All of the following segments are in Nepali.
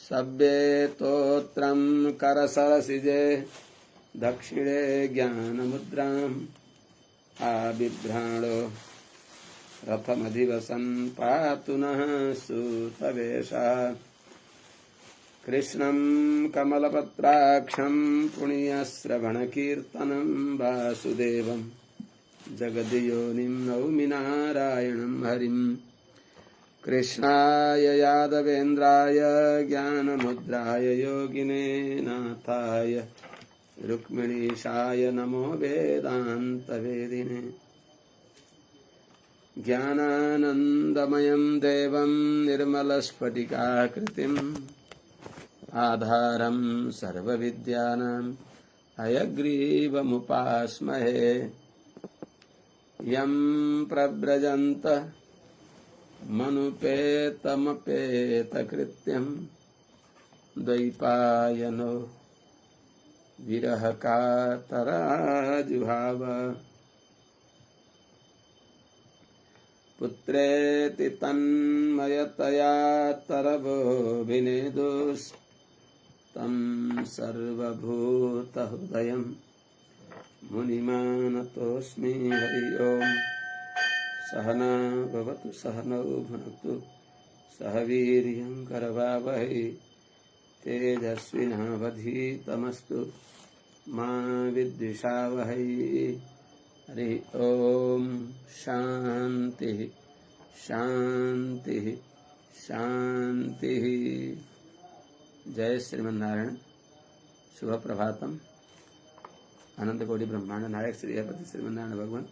सब्ये तोत्रं करसरसिजे दक्षिणे ज्ञानमुद्राम् आबिभ्राणो रथमधिवसन् पातु नः सूतवेषा कृष्णं कमलपत्राक्षं पुण्यश्रवणकीर्तनं वासुदेवं जगद्योनिं नौमि नारायणं हरिं कृष्णाय यादवेन्द्राय ज्ञानमुद्राय योगिने नाथाय रुक्मिणीशाय नमो वेदान्तवेदिने ज्ञानानन्दमयं देवं निर्मलस्फटिकाकृतिम् आधारं सर्वविद्यानां हयग्रीवमुपास्महे यं प्रव्रजन्तः मनुपेतमपेतकृत्यं द्वैपायनो विरहकातराजुहाव पुत्रेति तन्मयतया तरवोऽभिनेदुस्तं सर्वभूतहृदयं मुनिमानतोऽस्मि हरि ओम् सहना भवतु सहनौ भुनक्तु सह वीर्यं करवावहै तेजस्विनावधीतमस्तु मा विद्विषावहै हरि ओम शांति शांति शांति। जय श्रीमन्नारायण। शुभ प्रभातम। अनंत कोटि ब्रह्मांड नायक श्री हरिपति श्रीमन्नारायण भगवान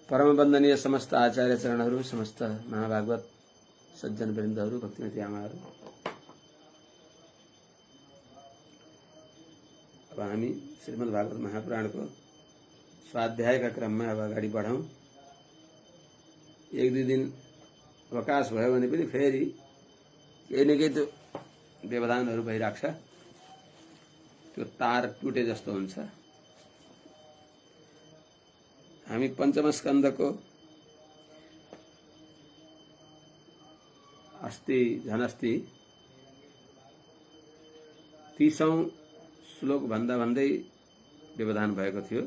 परम वंदनीय समस्त आचार्य चरणहरू, समस्त महाभागवत सज्जन वृन्दहरू, भक्तिमती आमाहरू, अब हामी श्रीमद् भागवत महापुराणको स्वाध्यायका क्रममा अब अगाडि बढौं। एक दुई दिन अवकाश भयो भने पनि फेरि केही न केही त्यो व्यवधानहरू भइराख्छ, त्यो तार टुटे जस्तो हुन्छ। हामी पञ्चम स्कन्धको अस्ति 30औं श्लोक भन्दा भन्दै व्यवधान भएको थियो।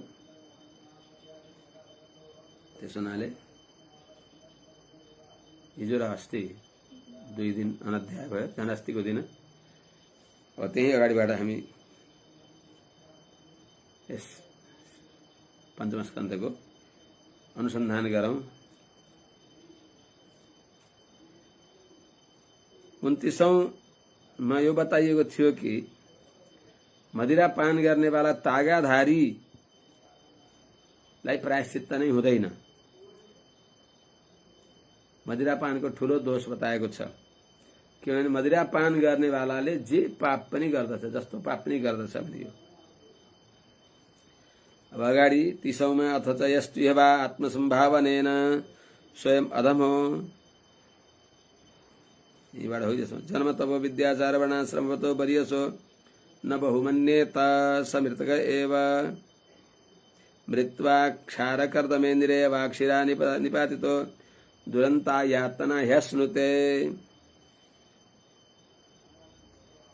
त्यसो हुनाले हिजो र अस्ति 2 दिन अनध्याय भयो, झन् अस्तिको दिन। अब त्यही अगाडिबाट हामी यस पञ्चम स्कन्धको अनुसन्धान गरौं। 29औं मा यो बताइएको थियो कि मदिरा पान गर्नेवाला तागाधारीलाई प्रायश्चित्त नै हुँदैन। मदिरा पानको ठूलो दोष बताएको छ, किनभने मदिरा पान गर्नेवालाले जे पाप पनि गर्दछ, जस्तो पाप पनि गर्दछ भनियो। अब अगाडि 30औं मा अथ च यस्तुयवा आत्मसम्भावनेन स्वयं अधमो यीबाट हो जसो जन्म तपो विद्याचार वर्णाश्रमवतो वरीयसो न बहुमन्येत समृतक एव मृत्वा क्षारकर्दमेन्द्रिय वाक्षिरा निपातितो दुरन्ता यातना ह्यश्नुते।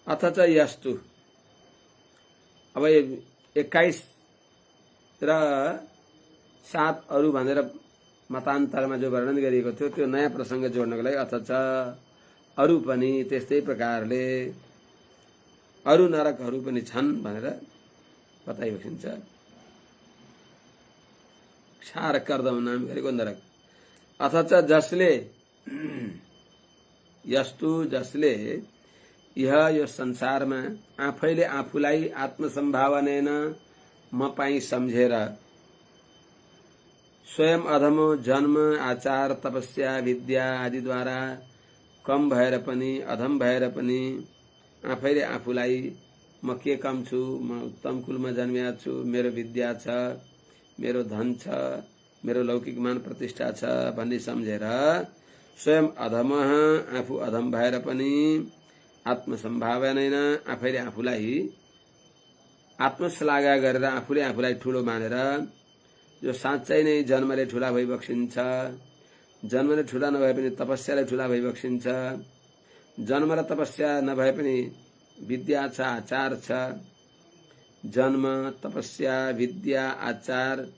अथ च यस्तु, अब 21 र 7 अरु भनेर मतान्तरमा जो वर्णन गरिएको थियो त्यो नयाँ प्रसंग जोड्नको लागि अथ च अरु पनि त्यस्तै प्रकारले अरु नरकहरू पनि छन् भनेर बताइएको छ। क्षार कर्दम नाम गरेको नरक। अथ च जसले यस्तु जसले यो संसारमा आफैले आफूलाई आत्मसम्भावनेन म पाई सम्झेर स्वयं अधमो जन्म आचार तपस्या विद्या आदिद्वारा कम भएर पनि अधम भएर पनि आफैले आफूलाई म के कम छु, म उत्तम कुलमा जन्मिया छु, मेरो विद्या छ, मेरो धन छ, मेरो लौकिक मान प्रतिष्ठा छ भन्ने सम्झेर स्वयं अधम आफू अधम भएर पनि आत्मसम्भावनेन आफैले आफूलाई आत्मश्लाघा गरेर आफूले आफूलाई ठूलो मानेर जो साँच्चै नै जन्मले ठूला भई बक्सिन्छ, जन्मले ठूला नभए पनि तपस्याले ठूला भई बक्सिन्छ, जन्म र तपस्या नभए पनि विद्या छ, आचार छ। जन्म, तपस्या, विद्या, आचार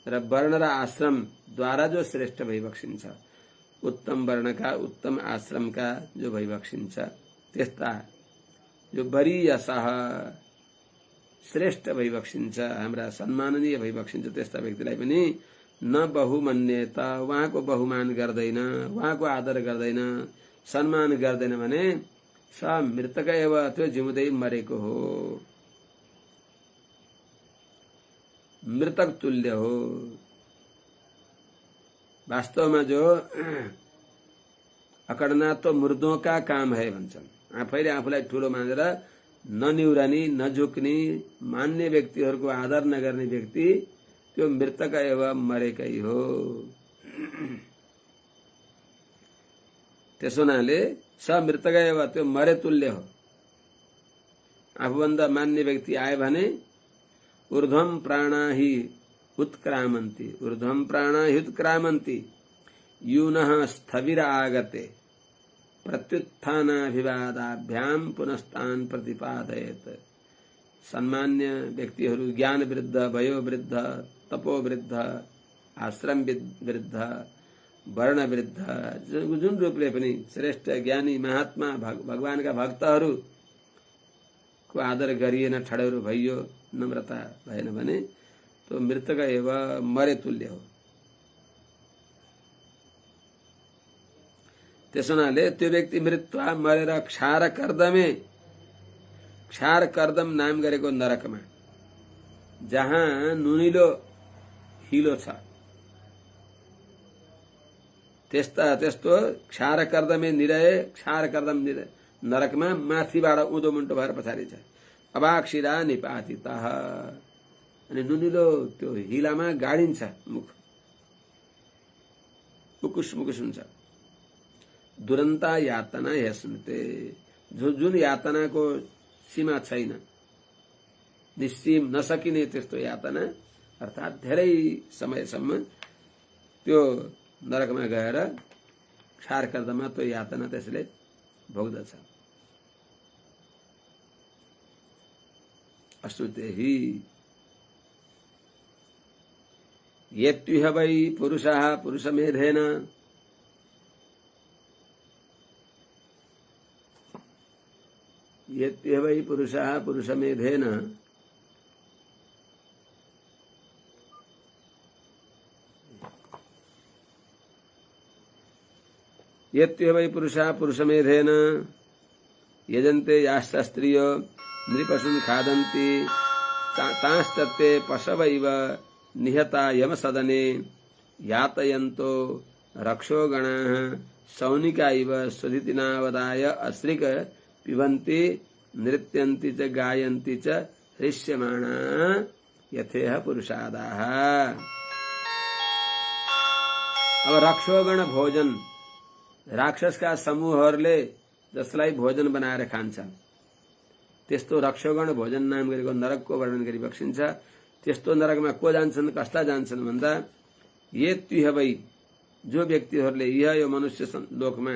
र वर्ण र आश्रम द्वारा जो श्रेष्ठ भइबक्सिन्छ, उत्तम वर्णका उत्तम आश्रमका जो भइबक्सिन्छ, त्यस्ता जो वरीयसः श्रेष्ठ भइबक्सिन्छ, हाम्रा सम्माननीय भइबक्सिन्छ, त्यस्ता व्यक्तिलाई पनि न बहुमन्येत, उहाँको बहुमान गर्दैन, उहाँको आदर गर्दैन, सम्मान गर्दैन भने स मृतक एव, त्यो जिउँदै मरेको हो, मृतक तुल्य हो। वास्तव में जो अकडना तो मुर्दों का काम है भन्छन्। आफैले आफूलाई ठूलो मानेर ननिउरानी, नझुक्ने, मान्ने व्यक्तिहरूको आदर नगर्ने व्यक्ति त्यो मृतक एवं मरेकै हो। त्यसो हुनाले स मृतक एवं, त्यो मरे तुल्य हो। आफूभन्दा मान्ने व्यक्ति आए भने ऊर्ध्वम प्राणा हि उत्क्रामन्ति, ऊर्ध्वम प्राणा हि उत्क्रामन्ति, यूनः स्थविर आगते प्रत्युत्थानाभिवादाभ्याम पुनस्तान प्रतिपादयेत। सम्मान्य व्यक्तिहरू ज्ञान वृद्ध, वयो वृद्ध, तपो वृद्ध, आश्रम वृद्ध, वर्ण वृद्ध, जुन रूपले पनि श्रेष्ठ ज्ञानी महात्मा भगवानका भक्तहरू को आदर गरिएन, ठडौरो भइयो, नम्रता भएन भने तो मृतक एवं मरे तुल्य हो। त्यसो हुनाले त्यो व्यक्ति मृत्वा मरेर क्षार कर्दमे, क्षार कर्दम नाम गरेको नरकमा, जहाँ नुनिलो हिलो छ, त्यस्तो क्षार कर्दमे निरय, क्षार कर्दम निरय नरकमा माथिबाट उँधो मुन्टो भएर पछाडि छ। अबाक्षिरा निपातिता, अनि नुनिलो त्यो हिलामा गाडिन्छ मुख, उकुस मुकुस हुन्छ। दुरन्ता यातना यस्मते, जुन यातनाको सीमा छैन, निश्चिम नसकिने त्यस्तो यातना, अर्थात धेरै समयसम्म त्यो नरकमा गएर क्षार कर्दमा त्यो यातना त्यसले भोग्दछ। अस्तुते हि येत्विह वै पुरुषः पुरुषमेधेन, येत्विह वै पुरुषः पुरुषमेधेन येत्विह वै पुरुषः पुरुषमेधेन यजन्ते याश्च स्त्रियो नृपशुं खादन्ति तांश्चते पशवैव निहता यमसदने यातयन्तो रक्षोगणाः सौनिका इव स्वधितिनावदाय अश्रिक पिबन्ति नृत्यन्ति च गायन्ति च हृष्यमाणा यथेह पुरुषादाः। अब रक्षोगण भोजन, राक्षसका समूहहरूले जसलाई भोजन बनाएर खान्छन्, त्यस्तो रक्षोगण भोजन नाम गरेको नरकको वर्णन गरी बक्सिन्छ। त्यस्तो नरकमा को जान्छन्, कस्ता जान्छन् भन्दा ये त्विह वै, जो व्यक्तिहरूले यो मनुष्य लोकमा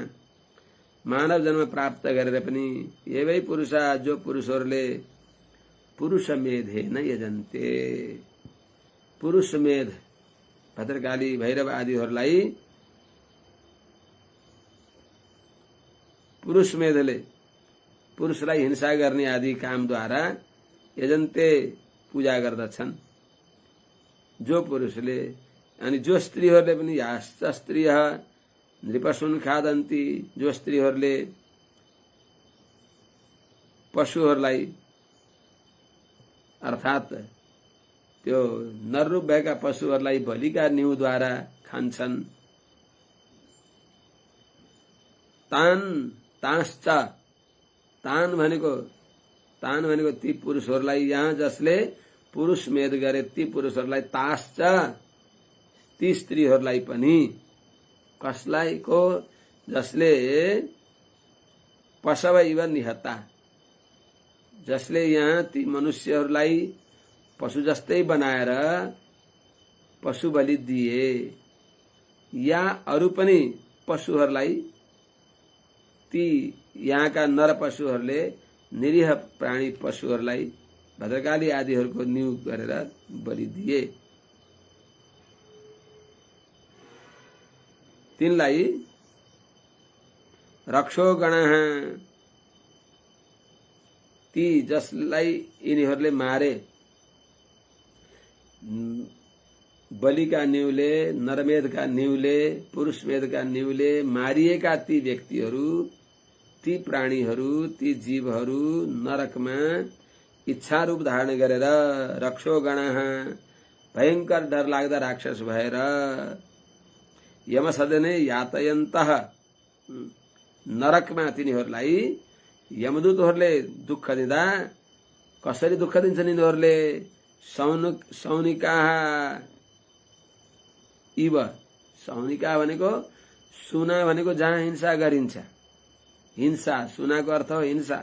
मानव जन्म प्राप्त गरेर पनि ये वै पुरुषा, जो पुरुषहरूले पुरुषमेधेन यजन्ते, पुरुषमेध भद्रकाली भैरव आदिहरूलाई पुरुषमेधले, पुरुषलाई हिंसा गर्ने आदि कामद्वारा यजन्ते पूजा गर्दछन् जो पुरुषले। अनि जो स्त्रीहरूले पनि याश्च स्त्रियः नृपशुन खादन्ति, जो स्त्रीहरूले पशुहरूलाई अर्थात त्यो नररूप भएका पशुहरूलाई बलिका न्यूद्वारा खान्छन्। तांश्च, तान भनेको ती पुरुषहरूलाई, यहाँ जसले पुरुष मेध गरे ती पुरुषहरूलाई, ताश्च ती स्त्रीहरूलाई पनि, कसलाई को, जसले पशव इव निहता, जसले यहाँ ती मनुष्यहरूलाई पशु जस्तै बनाएर पशु बलि दिए, या अरू पनि पशुहरूलाई ती यहाँका नर पशुहरूले निरीह प्राणी पशुहरूलाई भद्रकाली आदिहरूको न्यु गरेर बलि दिए। तिनलाई रक्षोगणः, ती जसलाई यिनीहरूले मारे, बलिका न्युले, नरमेधका न्युले, पुरुषमेधका न्युले मारिएका ती व्यक्तिहरू, ती प्राणीहरू, ती जीवहरू नरकमा इच्छा रूप धारण गरेर रक्षोगणः, भयंकर डर लाग्दा राक्षस भएर यमसदने यातयन्तः, नरकमा तिनीहरूलाई यमदूतहरूले दुःख दिँदा कसरी दुःख दिन्छन् यिनीहरूले? सौनिका इव, सौनिका भनेको सुना भनेको जहाँ हिंसा गरिन्छ, हिंसा, सुनाको अर्थ हो हिंसा।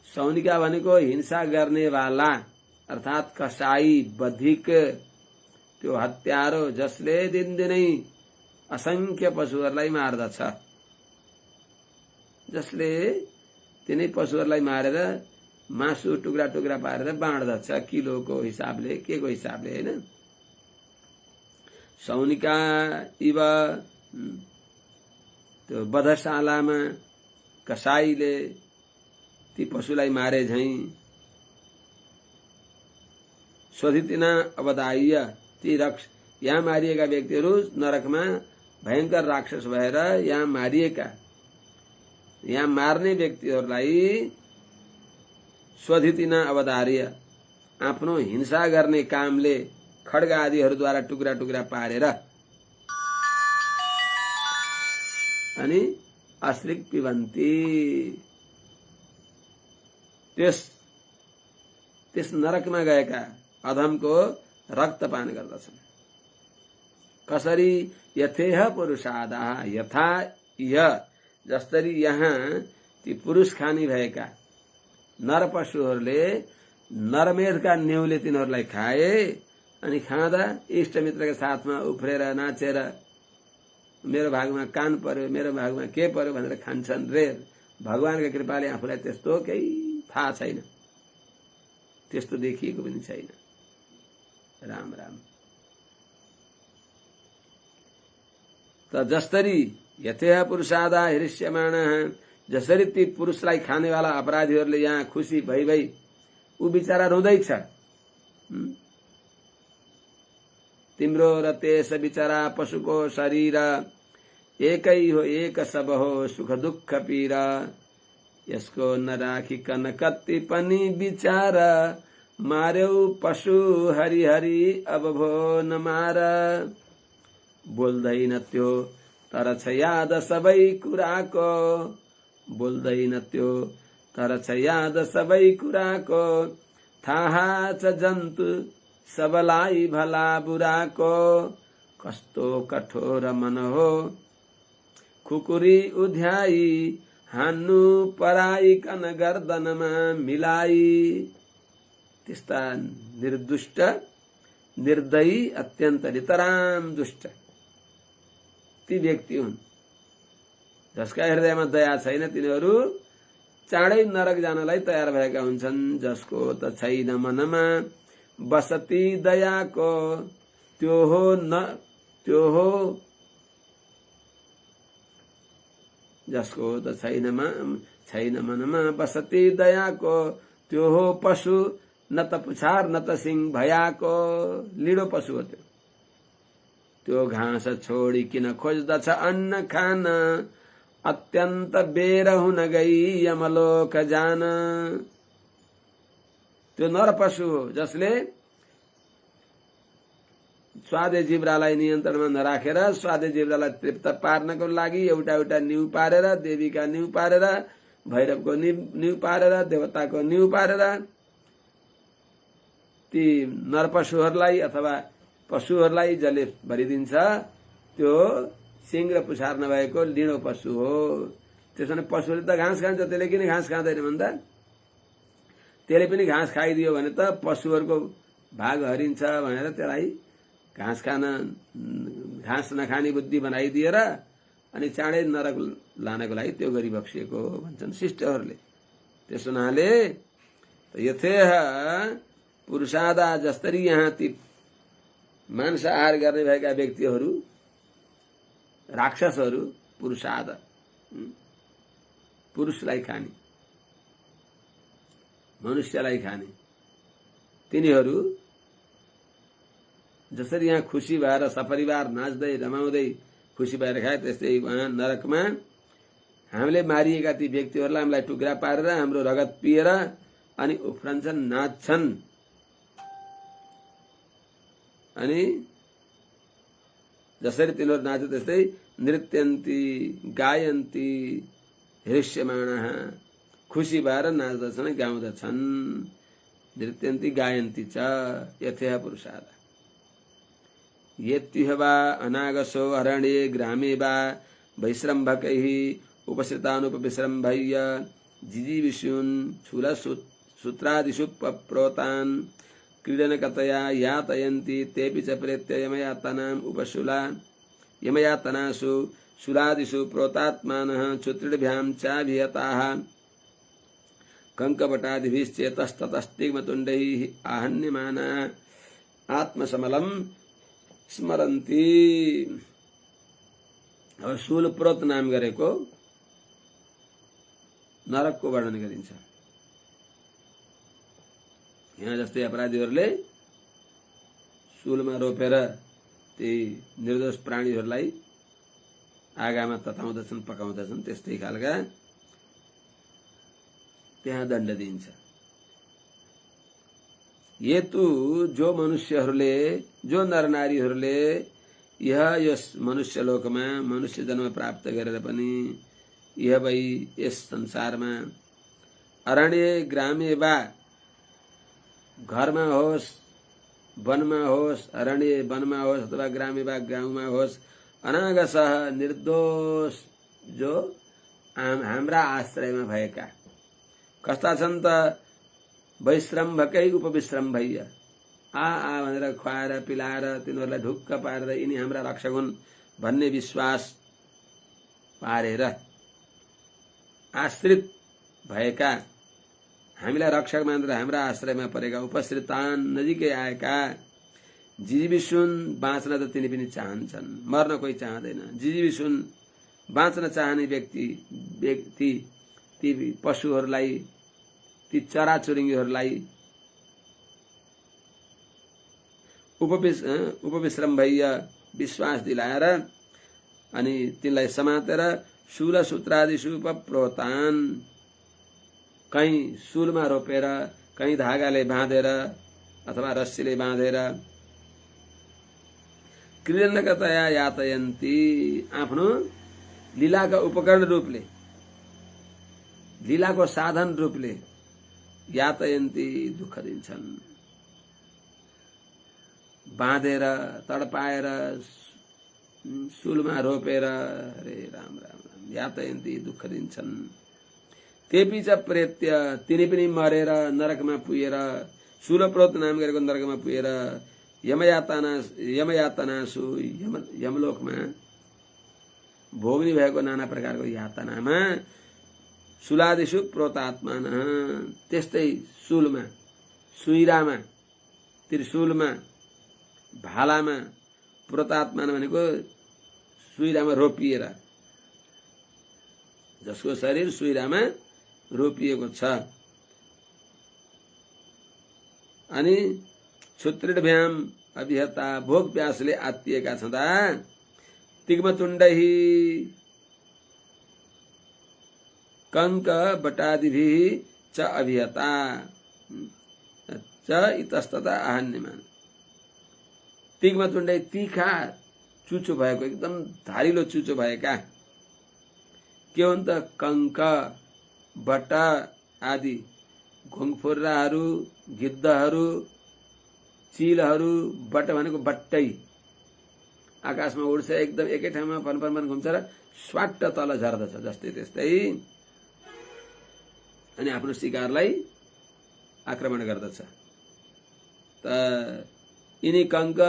सौनिका भनेको हिंसा गर्नेवाला अर्थात कसाई, बधिक, त्यो हत्यारो जसले दिनदिनै असंख्य पशुहरूलाई मार्दछ, जसले तिनै पशुहरूलाई मारेर मासु टुक्रा टुक्रा पारेर बाँड्दछ, किलोको हिसाबले, के को हिसाबले, हैन? सौनिका इव, त्यो वधशालामा कसाईले ती पशुलाई मारे झैं स्वधितिना अवदाय, ती यहाँ मारिएका व्यक्तिहरू नरकमा भयंकर राक्षस भएर यहाँ मारिएका, यहाँ मार्ने व्यक्तिहरूलाई स्वधितिना अवधार्य, आफ्नो हिंसा गर्ने कामले खड्ग आदिहरूद्वारा टुक्रा टुक्रा पारेर अनि अश्रिक पिबन्ती, त्यस नरकमा गएका अधमको रक्तपान गर्दछन्। कसरी? यथेह पुरुषादाः, यथा यह, जसरी यहाँ ती पुरुष खानी भएका नर पशुहरूले नरमेधका न्युले तिनीहरूलाई खाए, अनि खाँदा इष्टमित्रका साथमा उफ्रेर नाचेर मेरो भागमा कान पर्यो, मेरो भागमा के पर्यो भनेर खान्छन् रे। भगवानका कृपाले आफूलाई त्यस्तो केही थाहा छैन, त्यस्तो देखिएको पनि छैन। राम राम। त जसरी यथेह पुरुषादा हृष्यमाणः, जसरी ती पुरुषलाई खानेवाला अपराधीहरूले यहाँ खुसी भई भई ऊ बिचारा रुँदैछ, तिम्रो र त्यस बिचारा पशुको शरीर एकै हो, एक सब हो, सुख दुःख पीरा, यसको नराखिकन कति पनि विचार, मार्यौ पशु हरि हरि अब भो नमार। बोल्दैन त्यो तर छ याद सबै कुराको, बोल्दैन त्यो तर छ याद सबै कुराको, थाहा छ जन्तु सबलाई भला बुराको, कस्तो कठोर मन हो खुकुरी उध्याई, हान्नु पराइकन गर्दनमा मिलाई। त्यस्ता निर्दुष्ट, निर्दयी, अत्यन्त नितराम दुष्ट ती व्यक्ति हुन् जसका हृदयमा दया छैन, तिनीहरू चाँडै नरक जानलाई तयार भएका हुन्छन्। जसको त छैन मनमा बसती दयाको, त्यो हो जसको त छैन मनमा बसती दयाको, त्यो हो पशु न त पुछार न त सिंह भयाको। लिडो पशु हो त्यो घाँस छोडी किन खोज्दछ अन्न खान, अत्यन्त बेर हुन गई यमलोक जान। त्यो नर पशु हो जसले स्वादे जिब्रालाई नियन्त्रणमा नराखेर स्वादे जिब्रालाई तृप्त पार्नको लागि एउटा एउटा न्यु पारेर, देवीका न्यु पारेर, भैरवको न्यु पारेर, देवताको न्यु पारेर ती नरपशुहरूलाई अथवा पशुहरूलाई जसले भरिदिन्छ त्यो सिंह र पुछार नभएको लिडो पशु हो। त्यसो भने पशुले त घाँस खान्छ, त्यसले किन घाँस खाँदैन भन्दा त्यसले पनि घाँस खाइदियो भने त पशुहरूको भाग हरिन्छ भनेर त्यसलाई घाँस नखाने बुद्धि बनाइदिएर अनि चाँडै नरक लानको लागि त्यो गरिबक्सिएको भन्छन् शिष्टहरूले। त्यसो हुनाले यथेह पुरुषादा, जसरी यहाँ ती मांसाहार गर्ने भएका व्यक्तिहरू राक्षसहरू, पुरुषाद पुरुषलाई खाने, मनुष्यलाई खाने, तिनीहरू जसरी यहाँ खुसी भएर सपरिवार नाच्दै रमाउँदै खुसी भएर खाए, त्यस्तै उहाँ नरकमा हामीले मारिएका ती व्यक्तिहरूलाई हामीलाई टुक्रा पारेर हाम्रो रगत पिएर अनि उफ्रन्छन्, नाच्छन्। अनि जसरी तिनीहरू नाच्छ त्यस्तै नृत्यन्ती गायन्ती हृष्यमाणः, खुसी भएर नाच्दछन्, गाउँदछन्। नृत्यन्ती गायन्ती च यथेह पुरुषाद। येत्युह वा अनागसो अरण्ये ग्रामे वा वैश्रम्भकैः उपसृतानुपविश्रम्भय्य जिजीविषून् शूलसूत्रादिषु प्रोतान् क्रीडनकतया यातयन्ति तेऽपि च प्रेत्य यमयातनाम् उपशूला यमयातनासु शूलादिषु प्रोतात्मानः क्षुत्रिभ्यां चाभिहताः कङ्कपटादिभिश्चेतस्ततस्तिग्मतुण्डैः आहन्यमाना आत्मसमलं स्मरन्ति। अब शूलप्रोत नाम गरेको नरकको वर्णन गरिन्छ। यहाँ जस्तै अपराधीहरूले शूलमा रोपेर ती निर्दोष प्राणीहरूलाई आगामा तताउँदछन्, पकाउँदछन्, त्यस्तै खालका त्यहाँ दण्ड दिन्छ। येतु जो मनुष्यहरूले, जो नरनारीहरूले यस मनुष्य लोकमा मनुष्य जन्म प्राप्त गरेर पनि यह भई यस संसारमा अरण्य ग्रामे वा, घरमा होस्, वनमा होस्, अरण्य वनमा होस् अथवा ग्रामे वा गाउँमा होस्, अनागसः निर्दोष जो हाम्रा आश्रयमा भएका कस्ता छन् त वैश्रम्भकै उपविश्रम्भय्य, आ भनेर खुवाएर पिलाएर तिनीहरूलाई ढुक्क पारेर यिनी हाम्रा रक्षक हुन् भन्ने विश्वास पारेर आश्रित भएका, हामीलाई रक्षक मानेर हाम्रा आश्रयमा परेका, उपश्रितान नजिकै आएका, जिजीविषुन बाँच्न त तिनी पनि चाहन्छन्, मर्न कोही चाहँदैन। जिजीविषुन बाँच्न चाहने व्यक्ति ती पशुहरूलाई, ती चराचुरुङ्गीहरूलाई उपविश्रम्भय्य विश्वास दिलाएर अनि तिनलाई समातेर शूलसूत्रादिषु प्रोतान, कहीं शूलमा रोपेर, कहीं धागाले बाँधेर अथवा रस्सीले बाँधेर क्रीडनकतया यातयन्ती, आफ्नो लीलाका उपकरण रूपले, लीलाको साधन रूपले यातयन्ती दुःख दिन्छन्। बाँधेर तडपाएर शूलमा रोपेर, अरे राम राम राम, यातयन्ती दुःख दिन्छन्। तेपि च प्रेत्य, तिनी पनि मरेर नरकमा पुगेर, शूलप्रोत नाम गरेको नरकमा पुगेर यमयातनासु यमलोकमा भोग्ने भएको नाना प्रकारको यातनामा शूलादिषु प्रोतात्मान, त्यस्तै शूलमा, सुइरामा, त्रिशूलमा, भालामा, प्रोतात्मान भनेको सुइरामा रोपिएर, जसको शरीर सुइरामा रोपिएको छ, अनि क्षुत्रिभ्याम अभिहता, भोग प्यासले आत्तिएका छँदा तिग्मतुण्डैः कंक बटादिभिः च अभिहता च इतस्तता आहन्यमान। तिग्मतुण्डै तीखा चुचो भएको, एकदम धारिलो चुचो भएका के हुन् त कंक बट आदि घुङफुर्राहरू, गिद्धहरू, चीलहरू। बट भनेको बट्टै आकाशमा उड्छ, एकदम एकै ठाउँमा फनफन घुम्छ र स्वाट्ट तल झर्दछ, जस्तै त्यस्तै अनि आफ्नो शिकारलाई आक्रमण गर्दछ। त यिनी कंक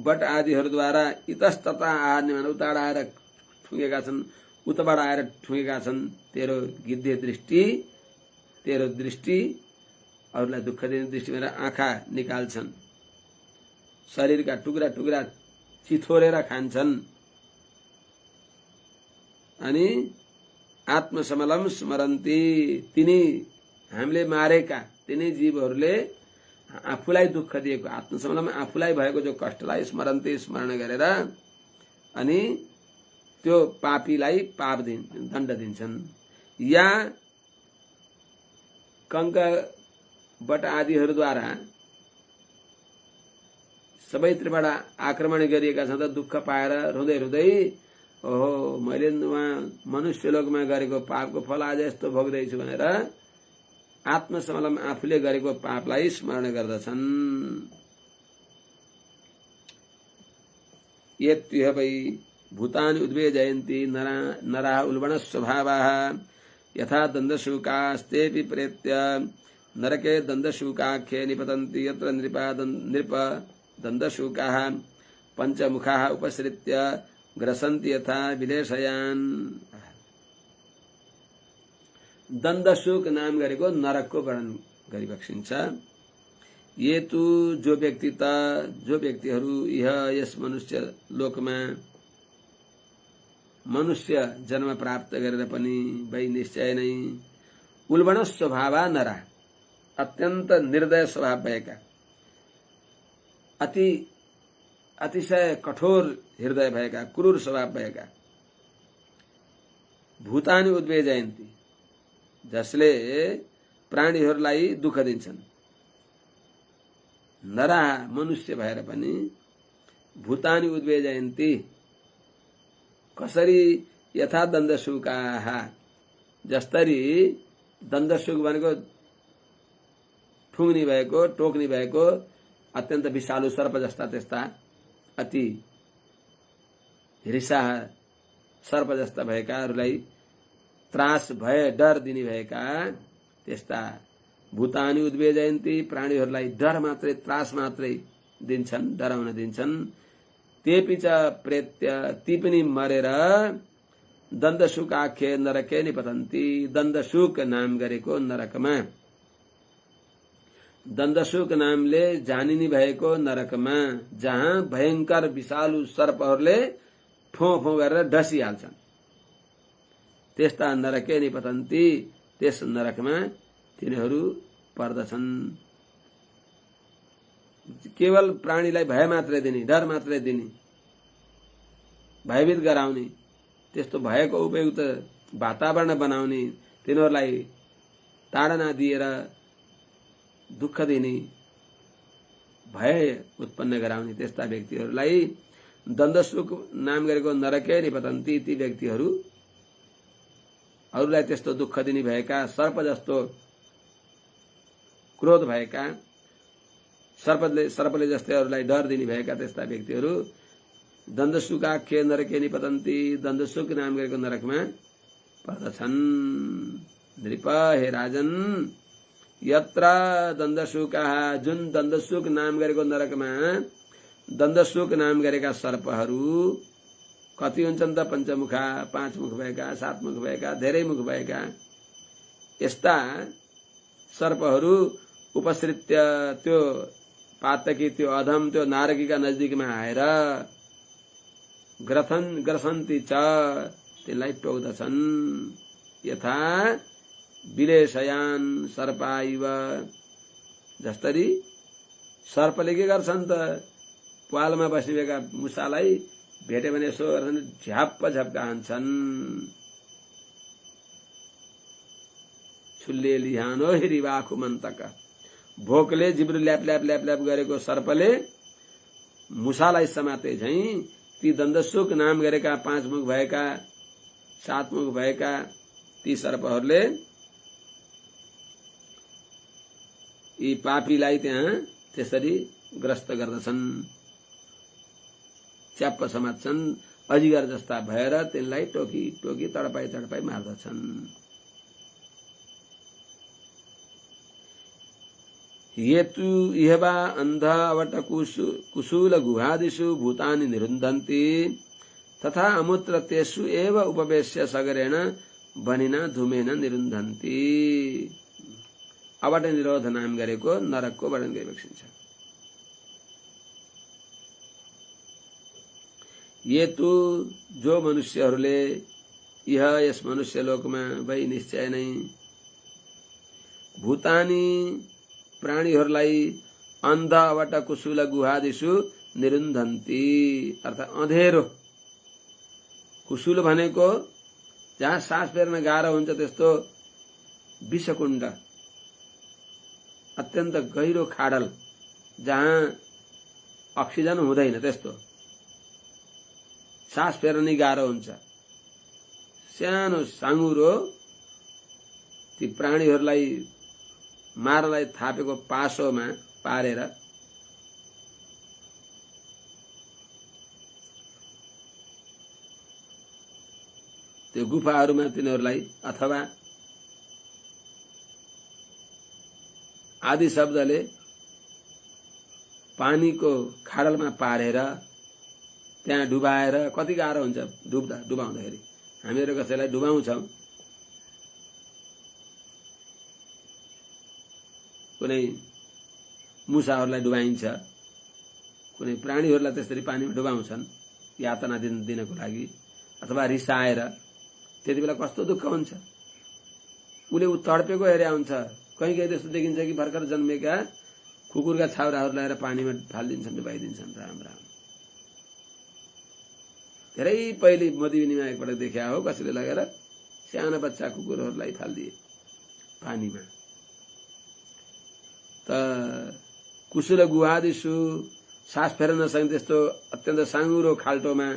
बट आदिहरूद्वारा इतस्तता आहन्यमान, उताड आएर ठुँगेका छन्, उताबाट आएर ठुँगेका छन्। तेरो गिद्धे दृष्टि, तेरो दृष्टि अरूलाई दुःख दिने दृष्टि भनेर आँखा निकाल्छन्, शरीरका टुक्रा टुक्रा चिथोरेर खान्छन्। अनि आत्मसमलम स्मरन्ती, तिनी हामीले मारेका तिनै जीवहरूले आफूलाई दुःख दिएको, आत्मसमलम आफूलाई भएको जो कष्टलाई स्मरन्ती स्मरण गरेर अनि त्यो पापीलाई पाप दण्ड दिन्छन्। या कंक बट आदिहरूद्वारा सबैतिरबाट आक्रमण गरिएका छँदा दुःख पाएर रुँदै रुँदै ओहो मैले उहाँ मनुष्य लोकमा गरेको पापको फल आज यस्तो भोग्दैछु भनेर आत्मसमलम आफूले गरेको पापलाई स्मरण गर्दछन्। येत्युह वै भूतानि उद्वेजयन्ति नरा उल्बण स्वभावाः यथा दन्दशूकास्तेऽपि प्रेत्य नरके दन्दशूकाख्ये निपतन्ति यत्र नृप दन्दशूकाः पंचमुखाः उपसृत्य ग्रसन्ति यथा विदेशयान्। दन्दशूक नाम गरेको नरकको वर्णन गरिबक्सिन्छ। ये तु जो व्यक्तिहरू यस मनुष्य लोकमा मनुष्य जन्म प्राप्त गरेर पनि वै निश्चय नै उल्बण स्वभावा नरा, अत्यन्त निर्दय स्वभाव भएका, अतिशय कठोर हृदय भएका, क्रूर स्वभाव भएका, भूतानि उद्वेजयन्ति, जसले प्राणीहरूलाई दुःख दिन्छन्। नरा मनुष्य भएर पनि भूतानि उद्वेजयन्ति, कसरी यथा दन्दशूकाः, जस्तरी दन्दशूक भनेको ठुङ्नी भएको, टोक्नी भएको अत्यन्त विषालु सर्प जस्ता त्यस्ता अति रिसाह सर्प जस्ता भएकाहरूलाई त्रास भय डर दिने भएका त्यस्ता भूतानि उद्वेजयन्ति, प्राणीहरूलाई डर मात्रै त्रास मात्रै दिन्छन्, डराउन दिन्छन्। तेपि च प्रेत्य, ती पनि मरेर दन्दशूकाख्ये नरके निपतन्ति, दन्दशूक नाम गरेको नरकमा, दन्दशूक नामले जानिने भएको नरकमा, जहाँ भयंकर विषालु सर्पहरूले ठो फो गरेर डसिहाल्छन्, त्यस्ता नरके निपतन्ति, त्यस नरकमा तिनीहरू पर्दछन्। केवल प्राणीलाई भय मात्रै दिने, डर मात्रै दिने, भयभीत गराउने, त्यस्तो भएको उपयुक्त वातावरण बनाउने, तिनीहरूलाई ताडना दिएर दुःख दिने, भय उत्पन्न गराउने त्यस्ता व्यक्तिहरूलाई दन्दशूक नाम गरेको नरके निपतन्ति, ती व्यक्तिहरू अरूलाई त्यस्तो दुःख दिने भएका, सर्प जस्तो क्रोध भएका, सर्पले जस्तै अरूलाई डर दिने भएका त्यस्ता व्यक्तिहरू दन्दशूकाख्ये नरके निपतन्ति, दन्दशूक नाम गरेको नरकमा पर्दछन्। नृप, हे राजन, यत्र दन्दशूकाः, जुन दन्दशूक नाम गरेको नरकमा दन्दशूक नाम गरेका सर्पहरू कति हुन्छन् त? पंचमुखा, 5 मुख भएका, 7 मुख भएका, धेरै मुख भएका यस्ता सर्पहरू उपसृत्य, त्यो पातकी, त्यो अधम, त्यो नारकीका नजदिकमा आएर ग्रसन्ति च, त्यसलाई टोक्दछन्। यथा विलेशयान् सर्पाइव, जस्तरी सर्पले के गर्छन् त? पालमा बस्नेका मुसालाई भेटे भने यसो झ्याप्प झ्याप्का हान्छन्। छुल्ले लिहानो हिरिवाखु मन्तक, भोकले जिब्रो ल्याप ल्याप ल्याप ल्याप गरेको सर्पले मुसालाई समाते झैं ती दन्दशूक नाम गरेका 5 मुख भएका, 7 मुख भएका ती सर्पहरूले यी पापीलाई त्यहाँ त्यसरी ग्रस्त गर्दछन्, च्याप्प समात्छन्, अजिगर जस्ता भएर तिनलाई टोकी टोकी तडपाई तडपाई मार्दछन्। येतु इहवा अन्ध अवट कुशूल गुहादिषु भूतानि निरुन्धन्ति तथा अमूत्र तेषु एव उपवेश्य सगरेण बनिना धुमेन निरुन्धन्ति। अबाट निरोध नाम गरेको नरकको वर्णन गरिएको छ। ये तु जो मनुष्यहरूले यस मनुष्य लोकमा भई निश्चय नै भूतानी प्राणीहरूलाई अन्धबाट कुशुल गुहादिषु निरुन्धन्ति, अर्थात अँधेरो। कुशुल भनेको जहाँ सास फेर्न गाह्रो हुन्छ त्यस्तो विषकुण्ड, अत्यन्त गहिरो खाडल जहाँ अक्सिजन हुँदैन, त्यस्तो सास फेर्न नै गाह्रो हुन्छ। सानो साँगुरो ती प्राणीहरूलाई मार्नलाई थापेको पासोमा पारेर त्यो गुफाहरूमा तिनीहरूलाई, अथवा आदि शब्दले पानीको खाडलमा पारेर त्यहाँ डुबाएर कति गाह्रो हुन्छ डुबाउँदाखेरि। हामीहरू कसैलाई डुबाउँछौं, कुनै मुसाहरूलाई डुबाइन्छ, कुनै प्राणीहरूलाई त्यसरी पानीमा डुबाउँछन् यातना दिनको लागि, अथवा रिसाएर। त्यति बेला कस्तो दुःख हुन्छ। उसले तडपेको हेरे हुन्छ। कहीँ कहीँ त्यस्तो देखिन्छ कि भर्खर जन्मेका कुकुरका छाउराहरू ल्याएर पानीमा फालिदिन्छन्, डुबाइदिन्छन्। राम राम। धेरै पहिले मधुबनीमा एकपटक देखा हो, कसैले लगेर साना बच्चा कुकुरहरूलाई फालिदिए पानीमा। त कुशुल गुहादिषु सास फेर्न नसक्ने त्यस्तो अत्यन्त साँगुरो खाल्टोमा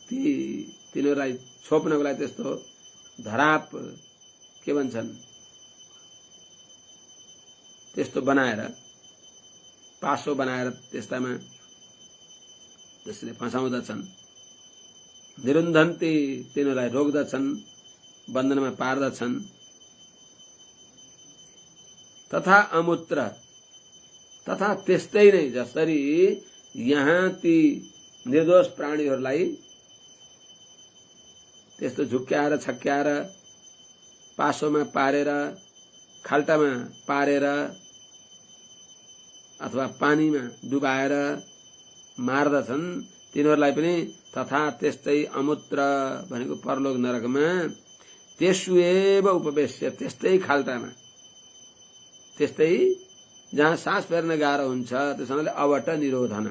तिनीहरूलाई छोप्नको लागि त्यस्तो धराप के भन्छन् त्यस्तो बनाएर, पासो बनाएर त्यस्तामा त्यसले फसाउँदछन्। निरुन्धन्ति, तिनीहरूलाई रोक्दछन्, बन्धनमा पार्दछन्। तथा अमूत्र, तथा त्यस्तै नै जसरी यहाँ ती निर्दोष प्राणीहरूलाई त्यस्तो झुक्क्याएर छक्क्याएर पासोमा पारेर, खाल्टामा पारेर अथवा पानीमा डुबाएर मार्दछन्, तिनीहरूलाई पनि तथा त्यस्तै अमूत्र भनेको परलोक नरकमा त्यसु एव उपवेश्य, त्यस्तै खाल्टामा, त्यस्तै जहाँ सास फेर्न गाह्रो हुन्छ, त्यसैले अवट निरोधन,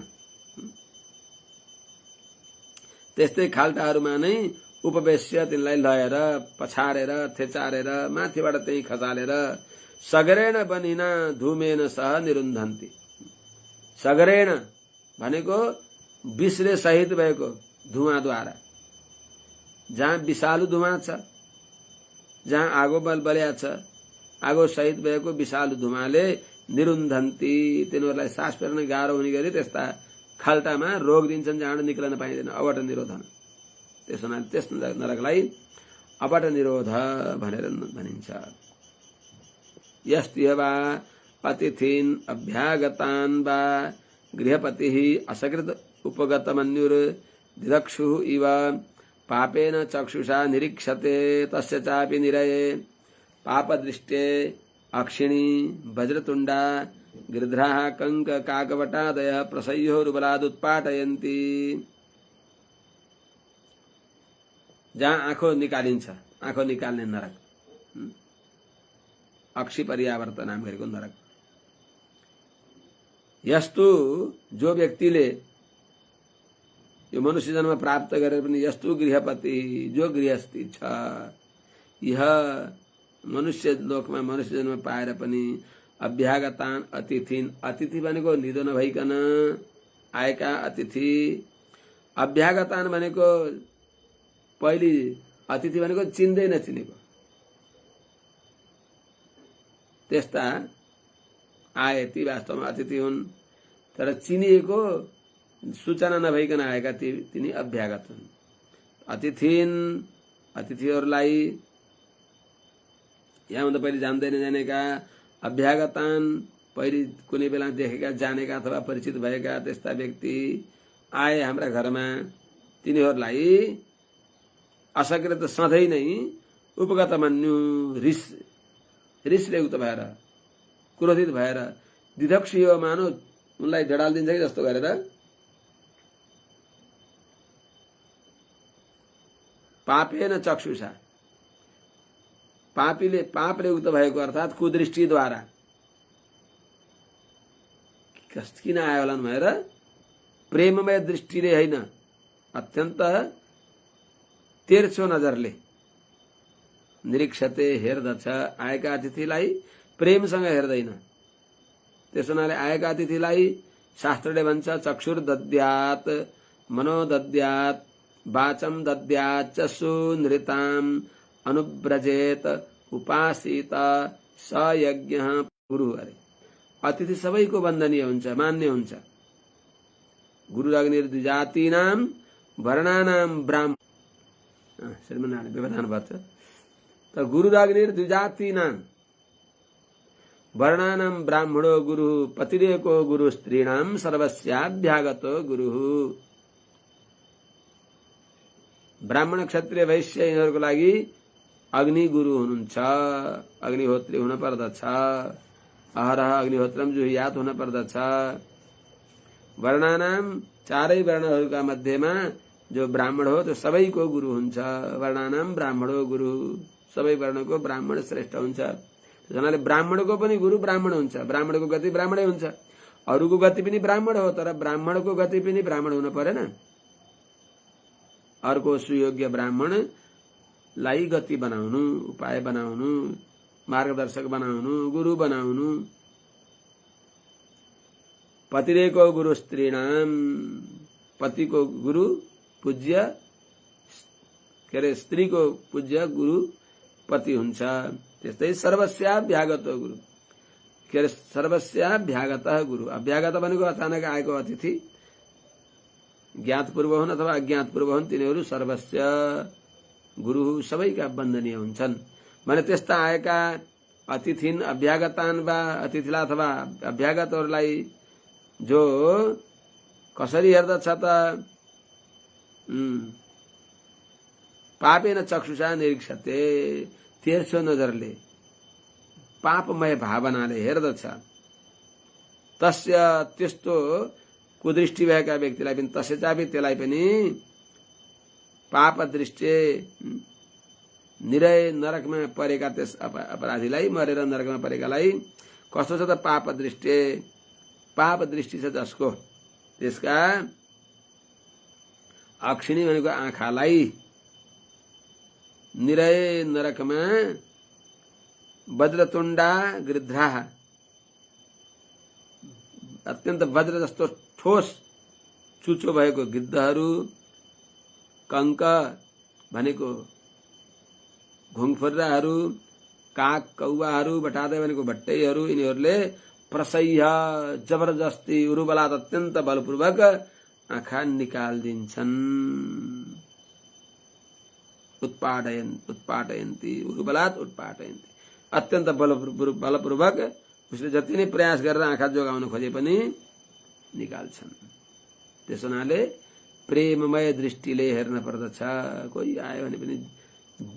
त्यस्तै खाल्टाहरूमा नै उपवेश्य तिनलाई लएर पछारेर थेचारेर माथिबाट त्यही खसालेर सगरेण बनिना धूमेन सह निरुन्धन्ति। सगरेण भनेको विषले सहित भएको धुवाद्वारा, जहाँ विषालु धुवा छ, जहाँ आगो बल्या छ, आगो सहित भएको विषालु धुवाले निरुन्धन्ति, तिनीहरूलाई सास फेर्न गाह्रो हुने गरी त्यस्ता खाल्टामा रोग दिन्छन् जहाँ निक्लन पाइँदैन। अवट निरोधन, त्यस नरकलाई अवट निरोध भनेर भनिन्छ। यस्ति वा अतिथिन अभ्यागतान् वा गृहपतिः असकृत उपगतमन्युर दिदक्षु इव पापेन चक्षुषा निरीक्षते तस्य चापि निरये पापदृष्टे अक्षिणी वज्रतुण्डा गृध्राः कंक काकवटादयः प्रसह्योरुबलादुत्पाटयन्ति। जहाँ आँखों निकालिन्छ, आँखों निकाल्ने नरक, अक्षी पर्यावर्त नाम गरेको नरक। यस्तु जो व्यक्तिले यो मनुष्य जन्म प्राप्त गरेर पनि यस्तु गृहपति जो गृहस्थी छ, यह मनुष्य लोकमा मनुष्य जन्म पाएर पनि अभ्यागतान अतिथिन, अतिथि भनेको निधो नभइकन आएका अतिथि, अभ्यागतान भनेको पहिले अतिथि भनेको चिन्दै नचिनेको, त्यस्ता आए ती वास्तवमा अतिथि हुन्, तर चिनिएको सूचना नभइकन आएका तिनी अभ्यागत हुन्। अतिथिन, अतिथिहरूलाई यहाँभन्दा पहिले जान्दै नजानेका, अभ्यागतान पहिले कुनै बेला देखेका जानेका अथवा परिचित भएका त्यस्ता व्यक्ति, आए हाम्रा घरमा तिनीहरूलाई असकृत सधैँ नै उपगत मन्यु रिसले उक्त भएर क्रोधित भएर दिदक्षियो मानव उनलाई ढडाल्दिन्छ कि जस्तो गरेर पापेन चक्षुषा पापले उक्त भएको अर्थात् कुदृष्टिद्वारा किन आयो होला भनेर प्रेममय दृष्टिले होइन अत्यन्त तेर्सो नजरले निरीक्षते हेर्दछ आएका अतिथिलाई प्रेमसँग हेर्दैन। त्यसो हुनाले आएका अतिथिलाई शास्त्रले भन्छ चक्षुर दद्यात् मनो दद्यात् वाचम दद्यात् चसु नृताम अनुव्रजेत उपासित स यज्ञ गुरु। अरे अतिथि सबैको वन्दनीय हुन्छ, मान्य हुन्छ। गुरुराग्निर द्विजातीनाम वर्णानाम ब्राह्मण श्रीमन्नारायण व्यवधान भन्छ त गुरुराग्निर द्विजातीनाम वर्णानाम ब्राह्मणो गुरु पतिरेको गुरु स्त्रीणाम सर्वस्याभ्यागतो गुरु। ब्राह्मण क्षत्रिय वैश्य यिनीहरूको लागि अग्नि गुरु हुनुहुन्छ, अग्निहोत्री हुन पर्दछ, अहरह अग्निहोत्रम जुहियात हुन पर्दछ। वर्णानाम चारै वर्णहरूका मध्येमा जो ब्राह्मण हो त्यो सबैको गुरु हुन्छ। वर्णानाम ब्राह्मणो गुरु, सबै वर्णको ब्राह्मण श्रेष्ठ हुन्छ। त्यसैले ब्राह्मणको पनि गुरु ब्राह्मण हुन्छ, ब्राह्मणको गति ब्राह्मणै हुन्छ। अरूको गति पनि ब्राह्मण हो, तर ब्राह्मणको गति पनि ब्राह्मण हुन परेन। अर्को सुयोग्य ब्राह्मणलाई गति बनाउनु, उपाय बनाउनु, मार्गदर्शक बनाउनु, गुरु बनाउनु। पतिरेको गुरु स्त्रीणाम, पतिको गुरु पूज्य के अरे स्त्रीको पूज्य गुरु पति हुन्छ। त्यस्तै सर्वस्याभ्यागत गुरु के अरे सर्वस्याभ्यागत गुरु। अभ्यागत भनेको अचानक आएको अतिथि, ज्ञातपूर्व हुन् अथवा अज्ञातपूर्व हुन्, तिनीहरू सर्वस्व गुरु सबैका वन्दनीय हुन्छन्। भने त्यस्ता आएका अतिथिन अभ्यागतान वा अतिथिलाई अथवा अभ्यागतहरूलाई जो कसरी हेर्दछ त पापेन चक्षुषा निरीक्षते, तेर्सो नजरले पापमय भावनाले हेर्दछ। तस्य त्यस्तो कुदृष्टि भएका व्यक्तिलाई पनि तसै चापि त्यसलाई पनि पाप दृष्टि निरय नरकमा परेका त्यस अपराधीलाई, मरेर नरकमा परेकालाई कस्तो छ त पाप दृष्टि छ जसको, त्यसका अक्षिणी भनेको आँखालाई निरय नरकमा वज्रतुण्डा गृध्रा, अत्यन्त वज्र जस्तो ठोस चुचो भएको गिद्धहरू, कंक भनेको घुङफुर्राहरू, काग कौवाहरू, बटादे भनेको भट्टैहरू, यिनीहरूले प्रसह्य जबरजस्ती उरुबलात अत्यन्त बलपूर्वक आँखा निकालिदिन्छन्। उत्पाटयन्ती उरुबलात उत्पाटयन्ती, अत्यन्त बलपूर्वक उसले जति नै प्रयास गरेर आँखा जोगाउन खोजे पनि निकाल्छन्। त्यस हुनाले प्रेममय दृष्टिले हेर्न पर्दछ। कोही आयो भने पनि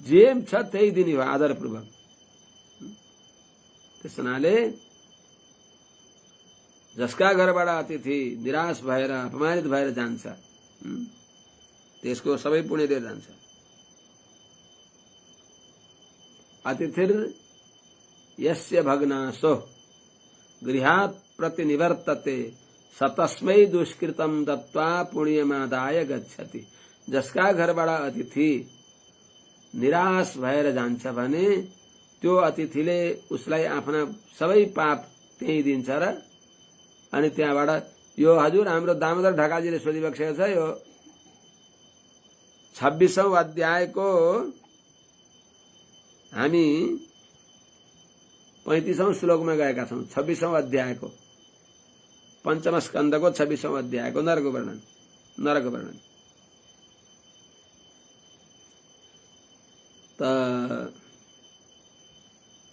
जे छ त्यही दिने हो आदरपूर्वक। त्यस हुनाले जसका घरबाट अतिथि निराश भएर अपमानित भएर जान्छ त्यसको सबै पुण्य दिएर जान्छ। अतिथिर यस्य भग्नाशो गृहात् प्रतिनिवर्तते सतस्मै दुष्कृतम दत्वा पुण्यमादाय गच्छति। जसका घरबाट अतिथि निराश भएर जान्छ भने त्यो अतिथिले उसलाई आफ्ना सबै पाप त्यही दिन्छ र अनि त्यहाँबाट यो हजुर हाम्रो दामोदर ढकालजीले सोधिबक्सेको छ। यो 26औं अध्यायको हामी 35औं श्लोकमा गएका छौं। 26औं अध्यायको पंचम स्कन्धको 26औं अध्यायको नरक वर्णन त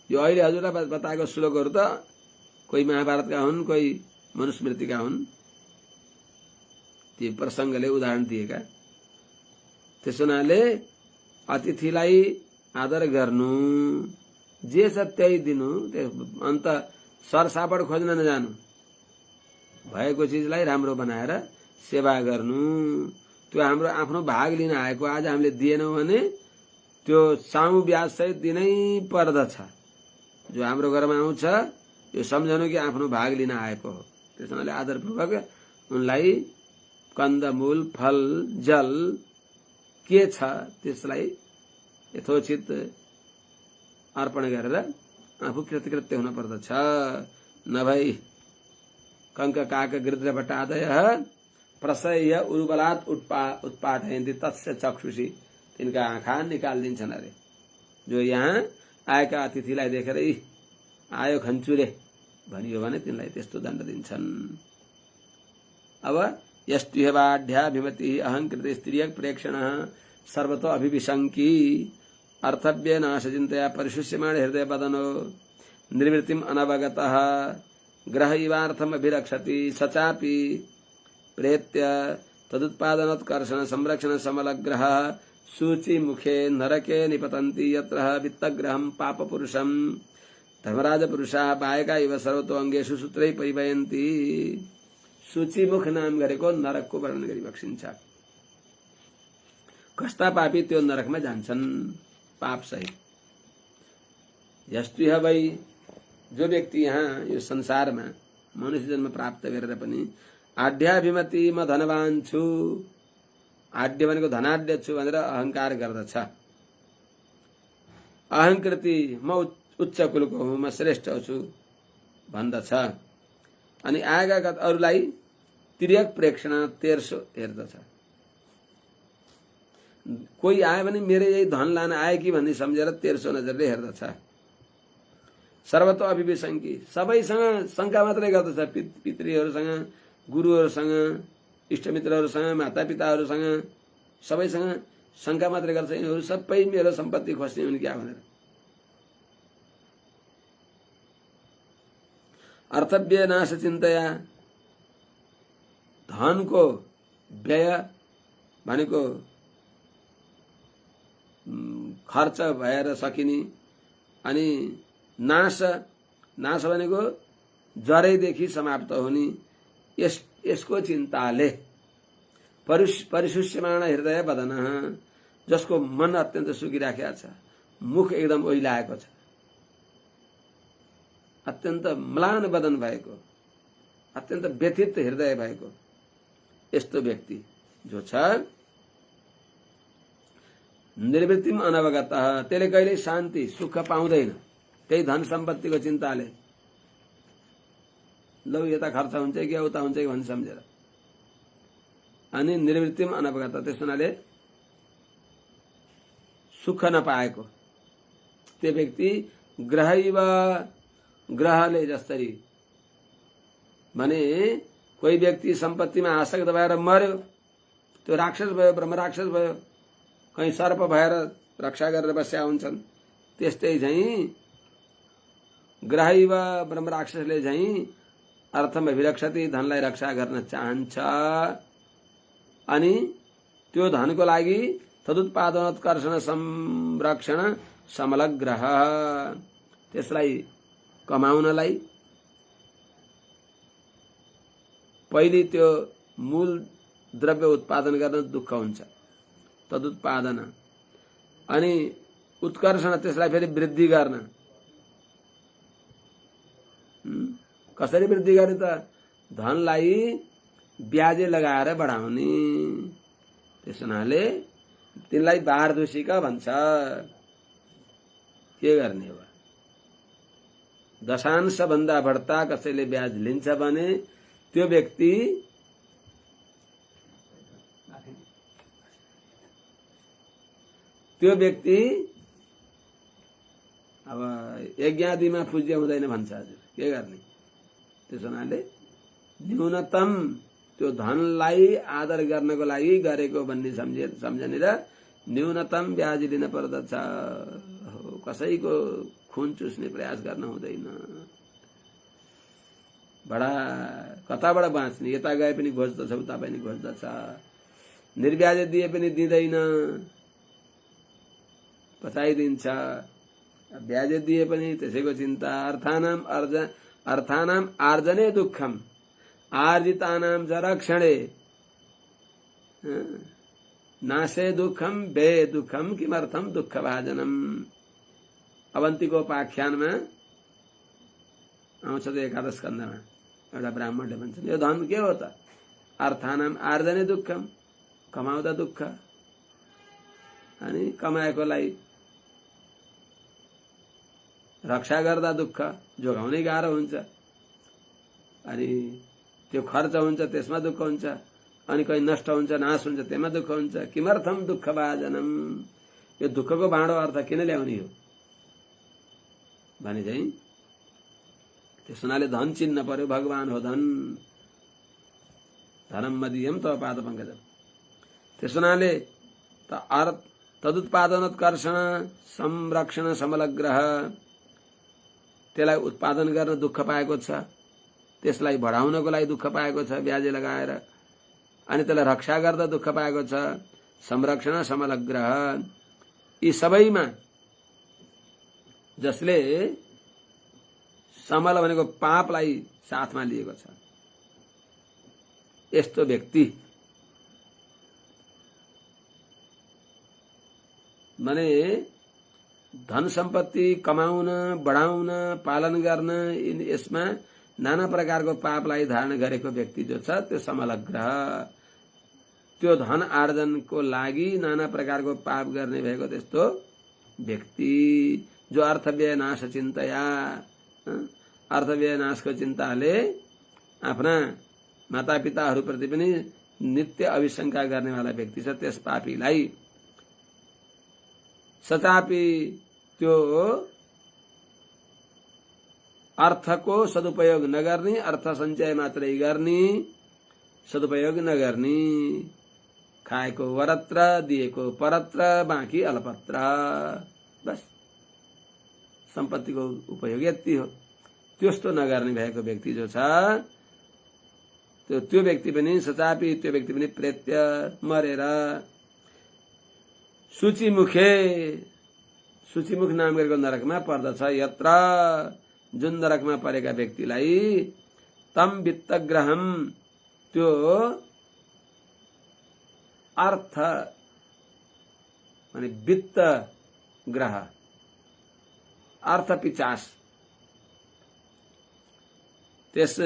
यो अहिले हजुरलाई बताएको श्लोकहरू त कोही महाभारतका हुन्, कोही मनुस्मृतिका हुन्। त्यो प्रसंगले उदाहरण दिएका। त्यसो हुनाले अतिथिलाई आदर गर्नु, जे छ त्यही दिनु, अन्त सरसापड खोज्न नजानु, भएको चिजलाई राम्रो बनाएर सेवा गर्नु। त्यो हाम्रो आफ्नो भाग लिन आएको आज हामीले दिएनौं भने त्यो सामु ब्याज सहित दिनै पर्दछ। जो हाम्रो घरमा आउँछ यो सम्झनु कि आफ्नो भाग लिन आएको हो। त्यसैले आदरपूर्वक उनलाई कन्दमूल, फल, जल के छ त्यसलाई यथोचित अर्पण गरेर आफू कृतकृत्य हुन पर्दछ। नभई कंक काक गृध्र भट्टादयः प्रसह्य उर्बलात् उत्पाटयन्ति तस्य चक्षुषी। तिनका आँखा निकालिदिन्छन् अरे। जो यहाँ आएका अतिथिलाई देखेर आयो खन्चुरे भनियो भने तिनलाई त्यस्तो दण्ड दिन्छन्। अब यस्तुहवाढ्याभिमति अहंकृत स्त्रिय प्रेक्षण सर्वतो अभिविशंकी अर्थव्य नाशचिन्तया परिशुष्यमाण हृदय बदनो निर्वृत्तिम अनवगतः ग्रह इवार्थम अभिरक्षति सचापि प्रेत्य तदुत्पादनोत्कर्षण संरक्षण समलग्रह सूचि मुखे नरके निपतन्ति यत्र वित्तग्रहं पाप पुरुषम धर्मराज पुरुषा बायका इव सर्वतो अंगेषु सूत्रै परिवयन्ति। सूचि मुख नाम गरेको नरकको वर्णन गरी बक्सिन्छ। कस्ता पापी त्यो नरकमा जान्छन् पाप सहित। यस्तु वै जो व्यक्ति यहाँ यो संसारमा मनुष्य जन्म प्राप्त गरेर पनि आढ्याभिमति म धनवान छु, आढ्य भनेको धनाढ्य छु भनेर अहंकार गर्दछ। अहंकृति म उच्च कुलको हुँ, म श्रेष्ठ छु भन्दछ। अनि आएका अरूलाई तिर्यक प्रेक्षण तेर्सो हेर्दछ। कोही आयो भने मेरो यही धन लान आए कि भन्ने सम्झेर तेर्सो नजरले हेर्दछ। सर्वतो अभिविशंकी सबैसँग शंका मात्रै गर्दछ। पितृहरूसँग, गुरुहरूसँग, इष्टमित्रहरूसँग, मातापिताहरूसँग सबैसँग शंका मात्रै गर्छ। यिनीहरू सबै मेरो सम्पत्ति खोज्ने हुन् क्या भनेर। अर्थव्य नाश चिन्तया धनको व्यय भनेको खर्च भएर सकिने, अनि नाश भनेको जरैदेखि समाप्त हुने, यसको चिन्ताले परिशुष्यमाण हृदय बदन जसको मन अत्यन्त सुखिराखेको छ, मुख एकदम ओइलाएको छ, अत्यन्त म्लान बदन भएको, अत्यन्त व्यथित हृदय भएको यस्तो व्यक्ति जो छ निर्वृत्तिम अनवगत त्यसले कहिल्यै शान्ति सुख पाउँदैन। त्यही धन सम्पत्तिको चिन्ताले लौ यता खर्च हुन्छ कि उता हुन्छ कि भन्ने सम्झेर। अनि निर्वृत्तिम अनवगत त्यस हुनाले सुख नपाएको त्यो व्यक्ति ग्रहले जसरी भने कोही व्यक्ति सम्पत्तिमा आसक्त भएर मर्यो, त्यो राक्षस भयो, ब्रह्म राक्षस भयो, कहीं सर्प भएर रक्षा गरेर बस्या हुन्छन्। त्यस्तै झैं ग्रहैव ब्रह्म राक्षसले झैं अर्थमा विरक्षति धनलाई रक्षा गर्न चाहन्छ। अनि त्यो धनको लागि तदुत्पादनोत्कर्षण संरक्षण समलग्रह त्यसलाई कमाउनलाई पहिले त्यो मूल द्रव्य उत्पादन गर्न दुःख हुन्छ, तदुत्पादन, अनि उत्कर्षण त्यसलाई फेरि वृद्धि गर्न। कसरी वृद्धि गर्ने त धनलाई ब्याजे लगाएर बढाउने। त्यस हुनाले तिनलाई बारदोषिका भन्छ। के गर्ने हो? दशांश भन्दा बढ्ता कसैले ब्याज लिन्छ भने त्यो व्यक्ति अब यज्ञादिमा पूज्य हुँदैन भन्छ। हजुर के गर्ने? त्यसो हुनाले न्यूनतम त्यो धनलाई आदर गर्नको लागि गरेको भन्ने सम्झनेर न्यूनतम ब्याज लिन पर्दछ। कसैको खुन चुस्ने प्रयास गर्न हुँदैन। बडा कताबाट बाँच्ने? यता गए पनि खोज्दछ, उता पनि खोज्दछ। निर्व्याज दिए पनि दिँदैन, पचाइदिन्छ। ब्याज दिए पनि त्यसैको चिन्ता। अर्थानाम आर्जने दुःखम आर्जितानाम च रक्षणे नाशे दुःखम बे दुःखम किमर्थम दुःखभाजनम। अवन्तीको उपाख्यानमा आउँछ त 11 स्कन्धमा। एउटा ब्राह्मणले भन्छन् यो धन के हो त? अर्थानाम आर्जने दुःखम, कमाउँदा दुःख, अनि कमाएकोलाई रक्षा गर्दा दुःख, जोगाउनै गाह्रो हुन्छ, अनि त्यो खर्च हुन्छ त्यसमा दुःख हुन्छ, अनि कहीँ नष्ट हुन्छ, नाश हुन्छ, त्यसमा दुःख हुन्छ। किमर्थम दुःखभाजनम, यो दुःखको भाँडो अर्थ किन ल्याउने हो भने चाहिँ त्यस हुनाले धन चिन्न पर्यो। भगवान हो धन, धनम मदीयम तव पाद पंकजम। त्यस हुनाले तदुत्पादनोत्कर्षण संरक्षण समलग्रह, त्यसलाई उत्पादन गर्न दुःख पाएको छ, त्यसलाई बढाउनको लागि दुःख पाएको छ ब्याज लगाएर, अनि त्यसलाई रक्षा गर्दा दुःख पाएको छ संरक्षण समलग्रह। यी सबैमा जसले समल भनेको पापलाई साथमा लिएको छ, यस्तो व्यक्ति माने धन सम्पत्ति कमाउन, बढाउन, पालन गर्न, यसमा नाना प्रकारको पापलाई धारण गरेको व्यक्ति जो छ त्यो समलग्रह। त्यो धन आर्जनको लागि नाना प्रकारको पाप गर्ने भएको त्यस्तो व्यक्ति जो अर्थव्यय नाश चिन्तया, अर्थव्यय नाशको चिन्ताले आफ्ना मातापिताहरूप्रति पनि नित्य अभिशंका गर्नेवाला व्यक्ति छ, त्यस पापीलाई सचापि त्यो अर्थको सदुपयोग नगर्ने, अर्थ सञ्चय मात्रै गर्ने, सदुपयोग नगर्ने, खाएको वरत्र, दिएको परत्र, बाँकी अलपत्र, बस सम्पत्तिको उपयोग यति हो। त्यस्तो नगर्ने भएको व्यक्ति जो छ त्यो व्यक्ति पनि सचापि त्यो व्यक्ति पनि प्रेत्य मरेर सूचीमुख नाम गरेको नरकमा पर्दछ। यत्र, जुन नरकमा परेका व्यक्तिलाई तम वित्तग्रहम, त्यो अर्थ माने वित्त ग्रह, अर्थ पिचास, त्यस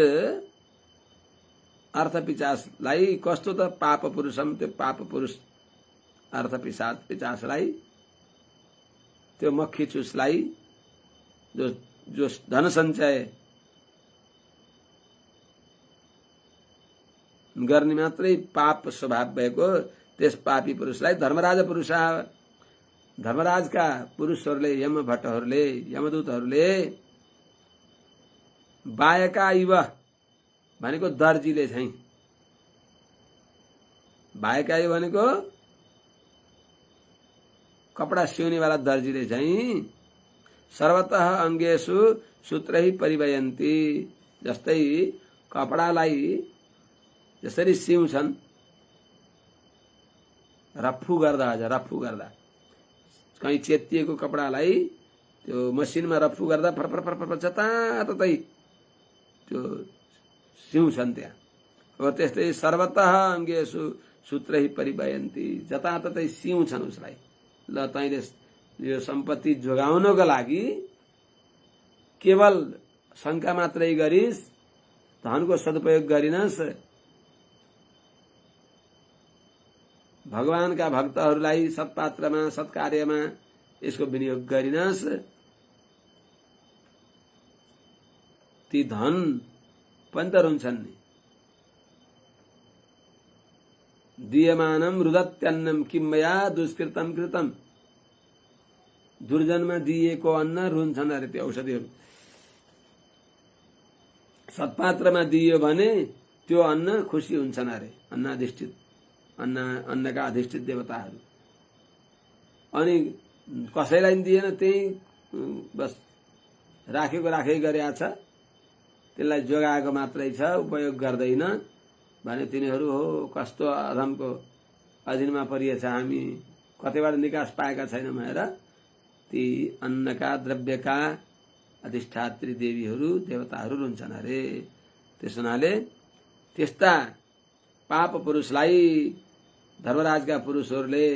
अर्थ पिचासलाई कस्तो त पाप पुरुषम, त्यो पाप पुरुष अर्थ पिचासलाई, त्यो मक्खी चुसलाई, जो धन सञ्चय गर्ने मात्रै पाप स्वभाव भएको त्यस पापी पुरुषलाई धर्मराज पुरुष, धर्मराजका पुरुषहरूले, यमभट्टहरूले, यमदूतहरूले बायका इव भनेको दर्जीले चाहिँ, बायका इव भनेको कपडा सिउनेवाला दर्जीले चाहिँ सर्वतः अंगेषु सूत्रै परिवयन्ती, जस्तै कपडालाई जसरी सिउँछन् रफ्फु गर्दा कहीँ चेतिएको कपडालाई त्यो मसिनमा रफ्फु गर्दा फरफर फरफर जताततै त्यो सिउँछन् त्यहाँ। अब त्यस्तै सर्वतः अंगेषु सूत्रै परिवयन्ती, जताततै सिउँछन् उसलाई। ल तैँले यो सम्पत्ति जोगाउनको लागि केवल शंका मात्रै गरिस्, धनको सदुपयोग गरिनस्, भगवानका भक्तहरूलाई सत्पात्रमा सत्कार्यमा यसको विनियोग गरिनस्, ती धन पनि त रुन्छन् नि। दीयमानम रुदत्यन्नम किमया दुष्कृतम कृतम, दुर्जनमा दिएको अन्न रुन्छन् अरे त्यो औषधिहरू। सत्पात्रमा दियो भने त्यो अन्न खुसी हुन्छन् अरे, अन्नका अधिष्ठित देवताहरू। अनि कसैलाई दिएन, त्यही बस राखेको राखेकै गरेको छ, त्यसलाई जोगाएको मात्रै छ, उपयोग गर्दैन भने तिनीहरू हो कस्तो अधमको अधीनमा परिएछ, हामी कतैबाट निकास पाएका छैनौँ भनेर ती अन्नका द्रव्यका अधिष्ठात्री देवीहरू देवताहरू रुन्छन् अरे। त्यस हुनाले त्यस्ता पाप पुरुषलाई धर्मराजका पुरुषहरूले,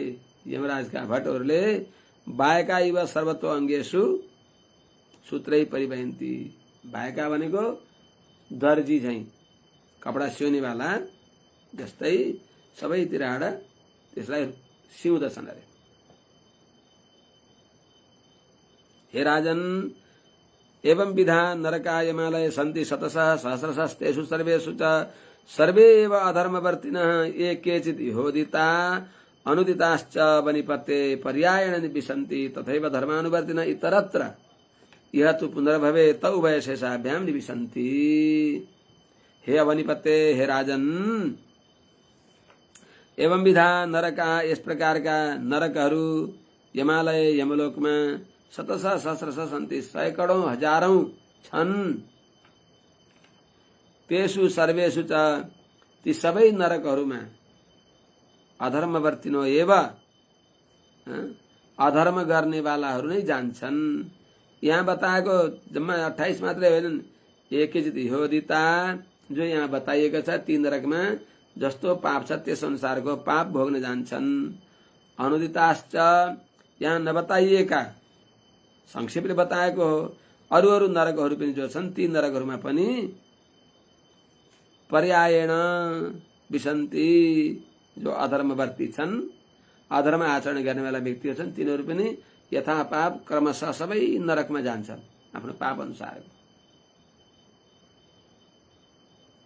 यमराजका भट्टहरूले बायका इव सर्वतो अंगेषु सूत्रै परिवयन्ती। बायका भनेको दर्जी झैं कपडा सिउनेवाला जस्तै सबैतिर त्यसलाई सिउँदछन् अरे। हे राजन, एवं विधा नरका यमालय सन्ति शतशः सहस्रशस्तेषु सर्वेषु च सर्वे एव अधर्मवर्तिनः ये केचित् इहोदिता अनुदिताश्च वनिपते पर्यायेण निविशन्ति तथैव धर्मानुवर्तिनः इतरत्र यह तु पुनर्भवे त उभयशेषाभ्यां निविशन्ति। हे अवनिपते, हे राजन, एवं विधा नरका, इस प्रकार का नरकहरू यमालय यमलोकमा शतशः सहस्रशः सन्ति, सैकडौं हजारौं छन्। तेषु सर्वेषु च, ती सबै नरकहरूमा अधर्मवर्तिनो एव, अधर्म गर्नेवालाहरू नै जान्छन्। यहाँ बताएको जम्मा 28 मात्रै होइनन्, एकेजित इहोदिता जो यहाँ बताइएको छ ती नरकमा जस्तो पाप छ त्यस अनुसारको पाप भोग्न जान्छन्। अनुदिताश्च यहाँ नबताइएका संक्षेपले बताएको हो। अरू अरू नरकहरू पनि जो छन् ती नरकहरूमा पनि पर्यायेण विशन्ति, जो अधर्मवर्ती छन्, अधर्म आचरण गर्नेवाला व्यक्तिहरू छन्, तिनीहरू पनि यथापाप क्रमशः सबै नरकमा जान्छन् आफ्नो पाप अनुसार।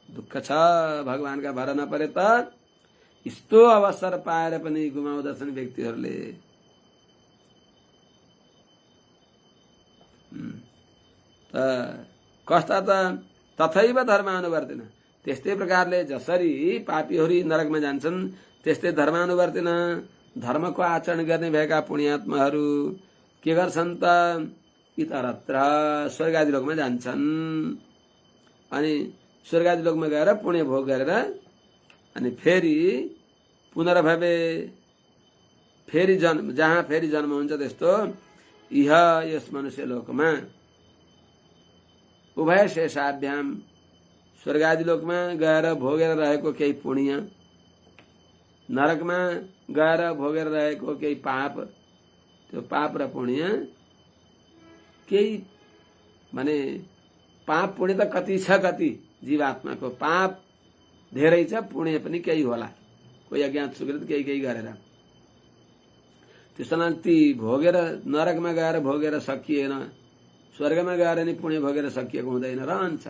दुःख छ भगवानका भर नपरे त यस्तो अवसर पाएर पनि गुमाउँदछन् व्यक्तिहरूले। कस्ता त तथैव धर्मानुवर्तिन, त्यस्तै प्रकारले जसरी पापीहरू नरकमा जान्छन् त्यस्तै धर्मानुवर्तिन, धर्मको आचरण गर्ने भएका पुण्यात्माहरू के गर्छन् त इतरत्र स्वर्गादि लोकमा जान्छन्। अनि स्वर्गादि लोकमा गएर पुण्य भोग गरेर अनि फेरि पुनर्भवे, फेरि जन्म, जहाँ फेरि जन्म हुन्छ त्यस्तो इह यस मनुष्य लोकमा उभय शेषाभ्याम, स्वर्गादि लोकमा गएर भोगेर रहेको केही पुण्य, नरकमा गएर भोगेर रहेको केही पाप, त्यो पाप र पुण्य केही भने पाप पुण्य त कति छ, कति जीवात्माको पाप धेरै छ, पुण्य पनि केही होला, कोही अज्ञात सुकृत केही केही गरेर। त्यसमा ती भोगेर नरकमा गएर भोगेर सकिएन, स्वर्गमा गएर नि पुण्य भोगेर सकिएको हुँदैन, रहन्छ।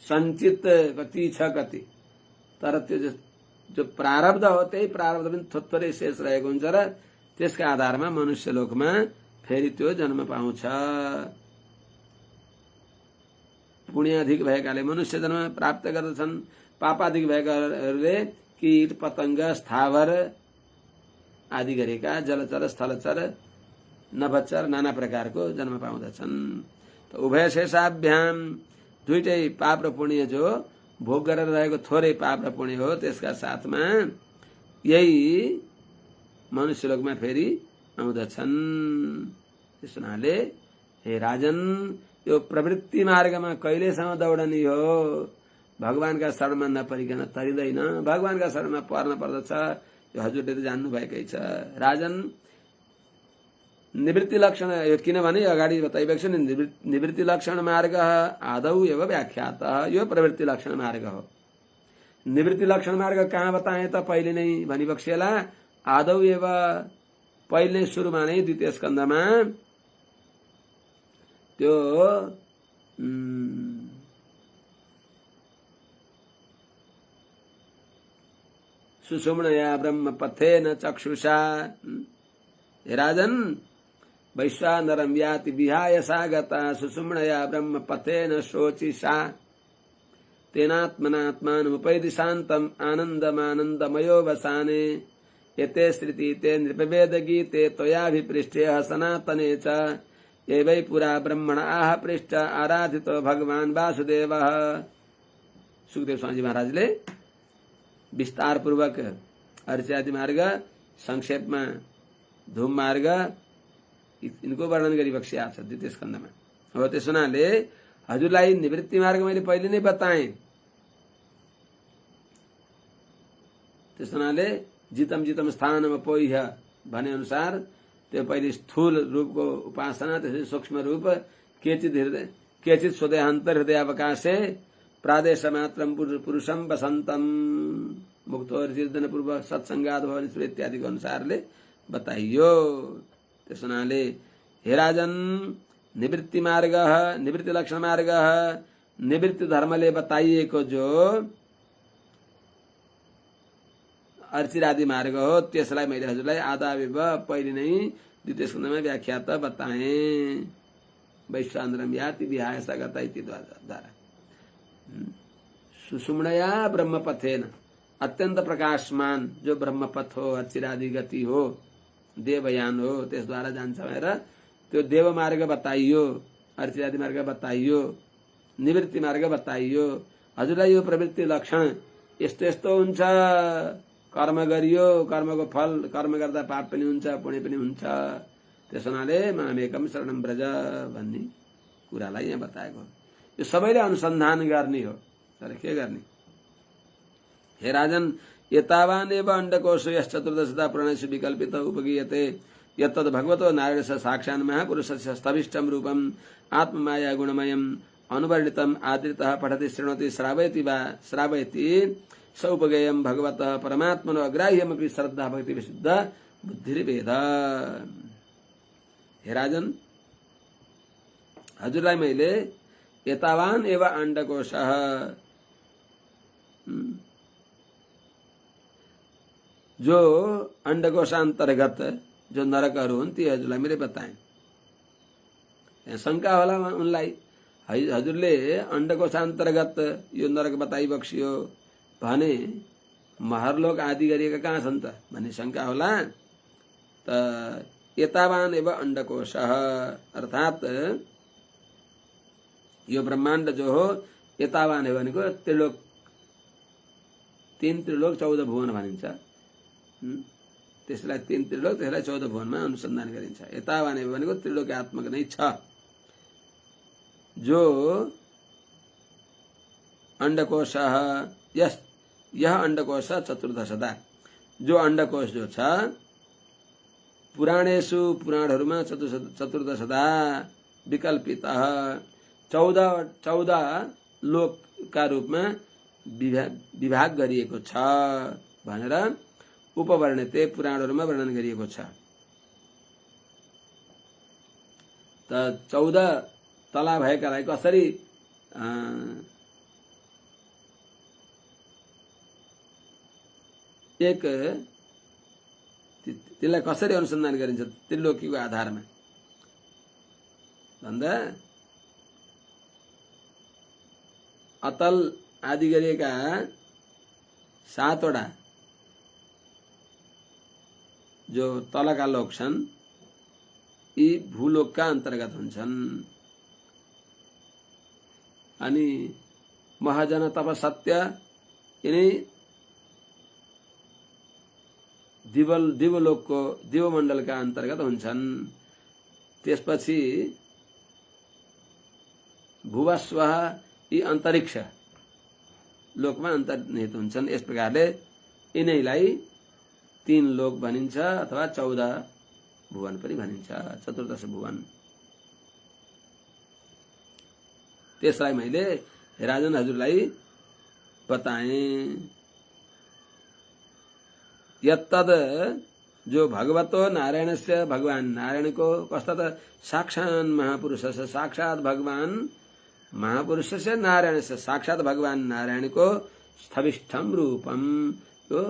सञ्चित कति छ कति, तर त्यो जो प्रारब्ध हो त्यही प्रारब्ध पनि थोरै शेष रहेको हुन्छ र त्यसका आधारमा मनुष्य लोकमा फेरि त्यो जन्म पाउँछ। पुण्य अधिक भएकाले मनुष्य जन्म प्राप्त गर्दछन्, पापाधिक भएकाहरूले कीट पतंग स्थावर आदि गरेका जलचर स्थलचर नभचर नाना प्रकारको जन्म पाउँदछन्। त उभय शेषाभ्याम, दुईटै पाप र पुण्य जो भोग गरेर रहेको थोरै पाप र पुण्य हो त्यसका साथमा यही मनुष्य लोकमा फेरि आउँदछन्। त्यस हुनाले हे राजन, यो प्रवृत्ति मार्गमा कहिलेसम्म दौडनी हो? भगवानका शरणमा नपरिकन तरिँदैन, भगवानका शरणमा पर्न पर्दछ। यो हजुरले त जान्नु भएकै छ। राजन, निवृत्ति लक्षण, किनभने अगाडि बताइएको छ नि, निवृत्ति लक्षण मार्ग आदौ एव व्याख्यात, यो प्रवृत्ति लक्षण मार्ग हो। निवृत्ति लक्षण मार्ग कहाँ बताए त पहिले नै भनिबक्सेला, आदौ एव, पहिले सुरुमा नै द्वितीय स्कन्धमा त्यो सुषुम्नया ब्रह्म पथेन चक्षुषा, राजन वैश्वानरं याति विहाय सा गता सुषुम्नया ब्रह्म पथेन शोचिषा तेनात्मनात्मानमुपैति शान्तम् आनन्दमानन्दमयो वसाने एते श्रुति ते नृपवेद गीते त्वयाभिपृष्टे सनातने च ये वै पुरा ब्रह्मण आह पृष्ठ आराधितो भगवान वासुदेव। सुखदेव स्वामी महाराजले विस्तार पूर्वक अर्च्यादि मार्ग, संक्षेपमा धूम मार्ग इनको वर्णन गरी बक्सिया छ द्वितीय स्कन्धमा। हो त्यसो हुनाले हजुरलाई निवृत्ति मार्ग मैले पहिले नै बताएँ। त्यसो हुनाले जितम जितम स्थानमा पोह्य भने अनुसार त्यो पहिले स्थूल रूपको उपासना, त्यसपछि सूक्ष्म रूप, केचित स्वदेहान्तर हृदयावकाशे प्रादेश मात्रम पुरुषम वसन्तम मुक्तोर्जिर्दन पूर्व सत्संगाद भवन इत्यादिको अनुसारले बताइयो। त्यस हुनाले हे राजन, निवृत्ति मार्ग, निवृत्ति लक्षण मार्ग, निवृत्ति धर्मले बताइएको जो अर्चिरादि मार्ग हो, त्यसलाई मैले हजुरलाई आदावेव पहिले नै द्वितीय स्कन्धमा व्याख्या त बताएँ। वैश्वानरम याति विहाय सगता इति द्वारा सुषुम्नया ब्रह्मपथेन, अत्यंत प्रकाशमान जो ब्रह्मपथ हो, अर्चिरादि गति हो, देवयान हो, त्यसद्वारा जान्छ भनेर त्यो देव मार्ग बताइयो, अर्चिरादि मार्ग बताइयो, निवृत्ति मार्ग बताइयो। हजुरलाई यो प्रवृत्ति लक्षण यस्तो यस्तो हुन्छ, कर्म गरियो, कर्मको फल, कर्म गर्दा पाप पनि हुन्छ, पुण्य पनि हुन्छ। त्यसो हुनाले मामेकम शरणम ब्रज भन्ने कुरालाई यहाँ बताएको। यो सबैले अनुसन्धान गर्ने हो, तर के गर्ने? हे राजन, एतावानेव अंडकोश यश्चतुर्दशता पुराणेषु विकल्पित उपगीयते यत्तद् भगवतो नारायणस्य साक्षान् महापुरुषस्य स्थविष्टं रूपम् आत्ममाया गुणमयम् अनुवर्णितम् आदृतः पठति शृणोति श्रावयति वा श्रावयति स उपगेयम् भगवतः परमात्मनो अग्राह्यमपि श्रद्धा भक्ति विशुद्ध बुद्धिर्वेद। हे राजन, हजुरलाई मैले एतावान एव अंडकोशः, जो अंडकोशान्तर्गत जो नरकहरू हुन् ती हजुरलाई मैले बताएँ। शंका होला उनलाई, हजुरले अंडकोशान्तर्गत यो नरक बताइबक्सियो भने महरलोक आदि गरिएका कहाँ छन् त भन्ने शंका होला। त एतावान एव अंडकोशः अर्थात यो ब्रह्माण्ड जो हो, एतावान है भनेको त्रिलोक, 3 त्रिलोक 14 भुवन भनिन्छ। त्यसलाई 3 त्रिलोक, त्यसलाई 14 भुवनमा अनुसन्धान गरिन्छ। एतावान भनेको त्रिलोक्यात्मक नै छ। जो अंडकोश, यह अंडकोश चतुर्दशदा, जो अंडकोश जो छ पुराणेषु, पुराणहरूमा चतुर्दशदा विकल्पित 14 लोकका रूपमा विभाग गरिएको छ भनेर उपवर्णिते पुराणहरूमा वर्णन गरिएको छ। त 14 तला भएकालाई कसरी त्यसलाई कसरी अनुसन्धान गरिन्छ त्रिलोकीको आधारमा भन्दा अतल आदि गरिएका 7 वटा जो तलका लोक छन् यी भूलोकका अन्तर्गत हुन्छन्। अनि महाजन तपसत्य यिनी दिवलोकको दिवमण्डलका अन्तर्गत हुन्छन्। त्यसपछि भुवस्व यी अन्तरिक्ष लोकमा अन्तर्निहित हुन्छन्। यस प्रकारले यिनैलाई 3 लोक भनिन्छ अथवा 14 भुवन पनि भनिन्छ, चतुर्दश भुवन। त्यसलाई मैले राजन हजुरलाई बताएँ। यत्तद जो भगवतो नारायणस्य, भगवान नारायणको कस्ता त साक्षात् महापुरुषस्य, साक्षात् भगवान महापुरुषस्य नारायणस्य, साक्षात् भगवान नारायणको स्थविष्ठम रूपम, यो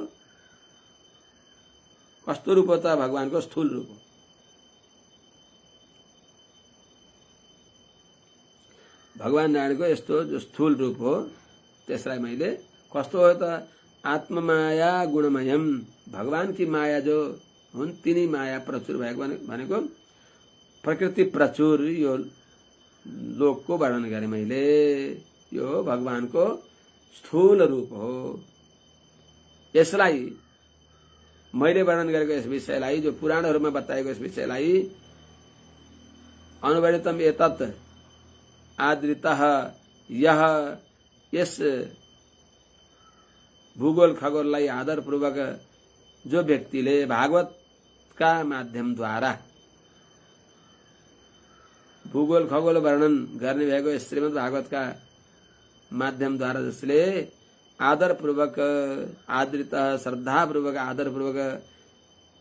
कस्तो रूप हो त भगवानको स्थूल रूप हो। भगवान नारायणको यस्तो जो स्थूल रूप हो त्यसलाई मैले कस्तो हो त आत्ममाया गुणमयम, भगवान की माया जो हुन् तिनी माया प्रचुर भएको भनेको प्रकृति प्रचुर यो लोकको वर्णन गरेँ मैले। यो भगवानको स्थूल रूप हो। यसलाई मैले वर्णन गरेको यस विषयलाई, जो पुराणहरूमा बताएको यस विषयलाई अनुवर्णितम एतत् आदृतः यह, यस भूगोल खगोललाई आदरपूर्वक जो व्यक्तिले भागवतका माध्यमद्वारा भूगोल खगोल वर्णन गर्ने भएको यस श्रीमद् भागवतका माध्यमद्वारा जसले आदरपूर्वक आदृत श्रद्धापूर्वक आदरपूर्वक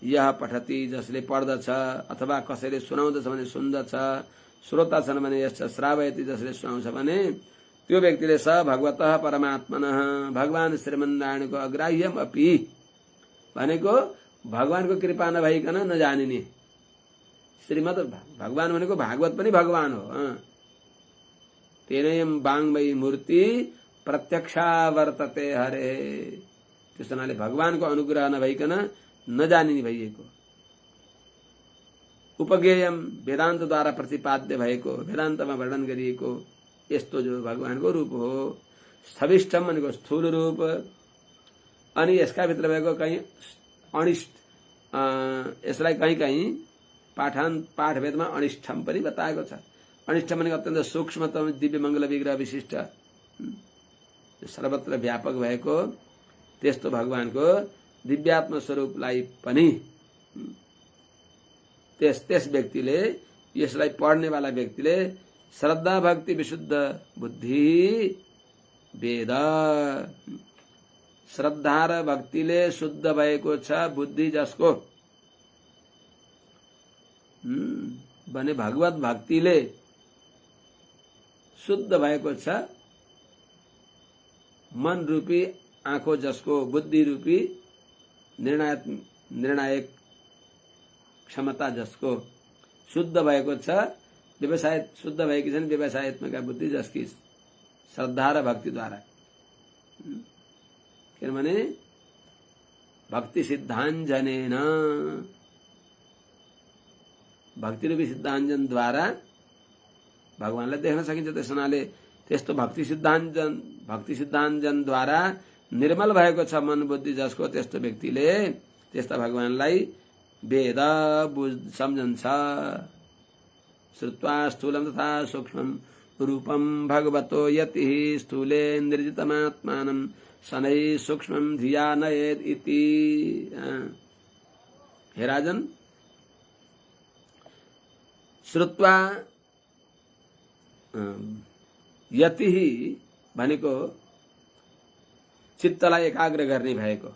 यह पठति, जसले पढ्दछ अथवा कसैले सुनाउँदछ भने सुन्दछ, श्रोता छन् भने यस श्रावयति, जसले सुनाउँछ भने त्यो व्यक्तिले स भगवतः परमात्मनः, भगवान श्रीमन्नारायणको अग्राह्यम अपि भनेको भगवानको कृपा नभइकन नजानिने। श्रीमद् भगवान भनेको भागवत पनि भगवान हो। तेनयम वाङ्मयी मूर्ति प्रत्यक्षावर्तते हरे। त्यस हुनाले भगवानको अनुग्रह नभइकन नजानिने भइएको। उपगेयम वेदान्तद्वारा प्रतिपाद्य भएको, वेदान्तमा वर्णन गरिएको यस्तो जो भगवानको रूप हो। स्थविष्ठम भनेको स्थूल रूप। अनि यसका भित्र भएको कहीं अनिष्ट, यसलाई कहीं कहीं पाठभेदमा अनिष्ठम पनि बताएको छ। अनिष्ठम भनेको अत्यन्त सूक्ष्मतम दिव्य मंगल विग्रह विशिष्ट, सर्वत्र व्यापक भएको त्यस्तो भगवानको दिव्यात्म स्वरूपलाई पनि त्यस व्यक्तिले, यसलाई पढ्नेवाला व्यक्तिले श्रद्धा भक्ति विशुद्ध बुद्धि वेद, श्रद्धा र भक्तिले शुद्ध भएको छ बुद्धि जसको, भने भगवत भक्तिले शुद्ध भएको छ मन रूपी आँखो जसको, बुद्धि रूपी निर्णायक क्षमता जसको शुद्ध भएको छ, व्यवसाय शुद्ध भएकी छन् व्यवसायत्मका बुद्धि जसकी श्रद्धा र भक्तिद्वारा। किनभने भक्ति सिद्धाञ्जनेन, भक्ति रूपी सिद्धाञ्जनद्वारा भगवानलाई देख्न सकिन्छ। त्यस हुनाले त्यस्तो भक्ति सिद्धाञ्जनद्वारा निर्मल भएको छ मन बुद्धि जसको, त्यस्तो व्यक्तिले त्यस्ता भगवानलाई वेद सम्झन्छ। श्रुत्वा स्थूलं तथा सूक्ष्मं रूपं भगवतो यतिः स्थूलेन्द्रियजितमात्मानं शनैः सूक्ष्मं धिया नयेत् इति। हे राजन, श्रुत्वा यतिः भनेको चित्तलाई एकाग्र गर्ने भएको,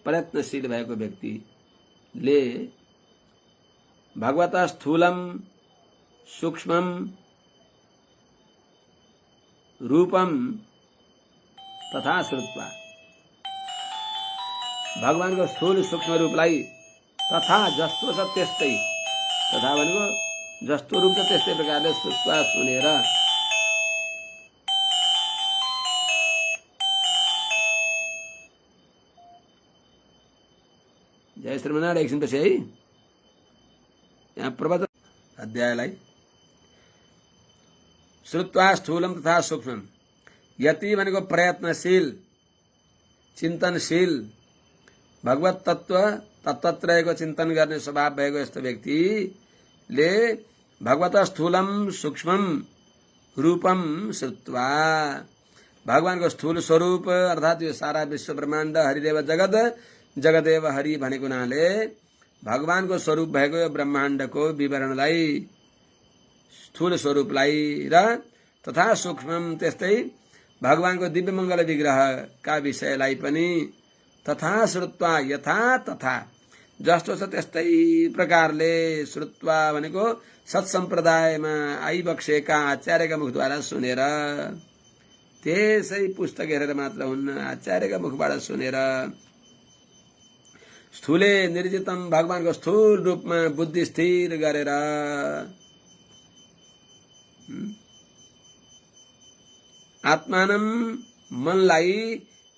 प्रयत्नशील भएको व्यक्तिले भगवता स्थूलम सूक्ष्मम रूपम तथा श्रुत्वा, भगवानको स्थूल सूक्ष्म रूपलाई तथा जस्तो छ त्यस्तै, तथा भनेको जस्तो रूप छ त्यस्तै प्रकारले श्रुत्वा सुनेर, जय श्रीमन्नारायण। एकछिनपछि है यहाँ प्रवचन अध्यायलाई श्रुत्वा स्थूलम तथा सूक्ष्मम, यति भनेको प्रयत्नशील चिन्तनशील भगवत तत्व तत्त्रयको चिन्तन गर्ने स्वभाव भएको यस्तो व्यक्तिले भगवत स्थूलम सूक्ष्मम रूपम श्रुत्वा, भगवानको स्थूल स्वरूप अर्थात यो सारा विश्व ब्रह्माण्ड हरिदेव जगत जगदेव हरि भनेको हुनाले भगवानको स्वरूप भएको यो ब्रह्माण्डको विवरणलाई, स्थूल स्वरूपलाई र तथा सूक्ष्मम त्यस्तै भगवानको दिव्य मंगल विग्रहका विषयलाई पनि तथा श्रुत्वा यथा तथा जस्तो छ त्यस्तै प्रकारले, श्रुत्वा भनेको सत्सम्प्रदायमा आइबक्सेका आचार्यका मुखद्वारा सुनेर, त्यसै पुस्तक हेरेर मात्र हुन्न, आचार्यका मुखबाट सुनेर, स्थूले निर्जितम भगवानको स्थूल रूपमा बुद्धि स्थिर गरेर, आत्मानम मनलाई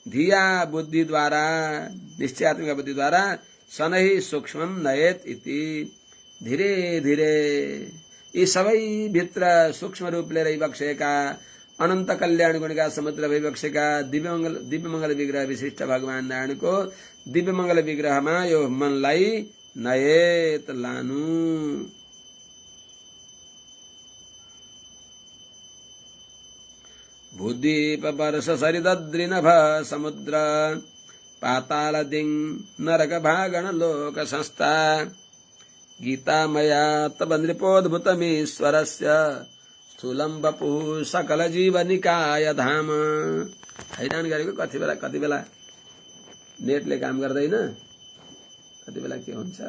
धिया बुद्धिद्वारा निश्चयात्मक बुद्धिद्वारा शनै सूक्ष्मम नयेत इति, धीरे धीरे यी सबै भित्र सूक्ष्म रूपले रहिबक्सेका अनन्त कल्याण गुणका समुद्र भइबक्सेका दिव्यमंगल विग्रह विशिष्ट भगवान नारायणको दिव्यमंगल विग्रहमा यो मनलाई नयेत लानु। भूदीप वर्ष सरिदद्रिनभ समुद्र पाताल दिङ नरक भागण लोक संस्था गीता मया तब नृपोद्भुतमीश्वरस्य स्थूलम बपु सकल जीव निकाय धाम। हैरान गरेको कति बेला नेटले काम गर्दैन, कति बेला के हुन्छ।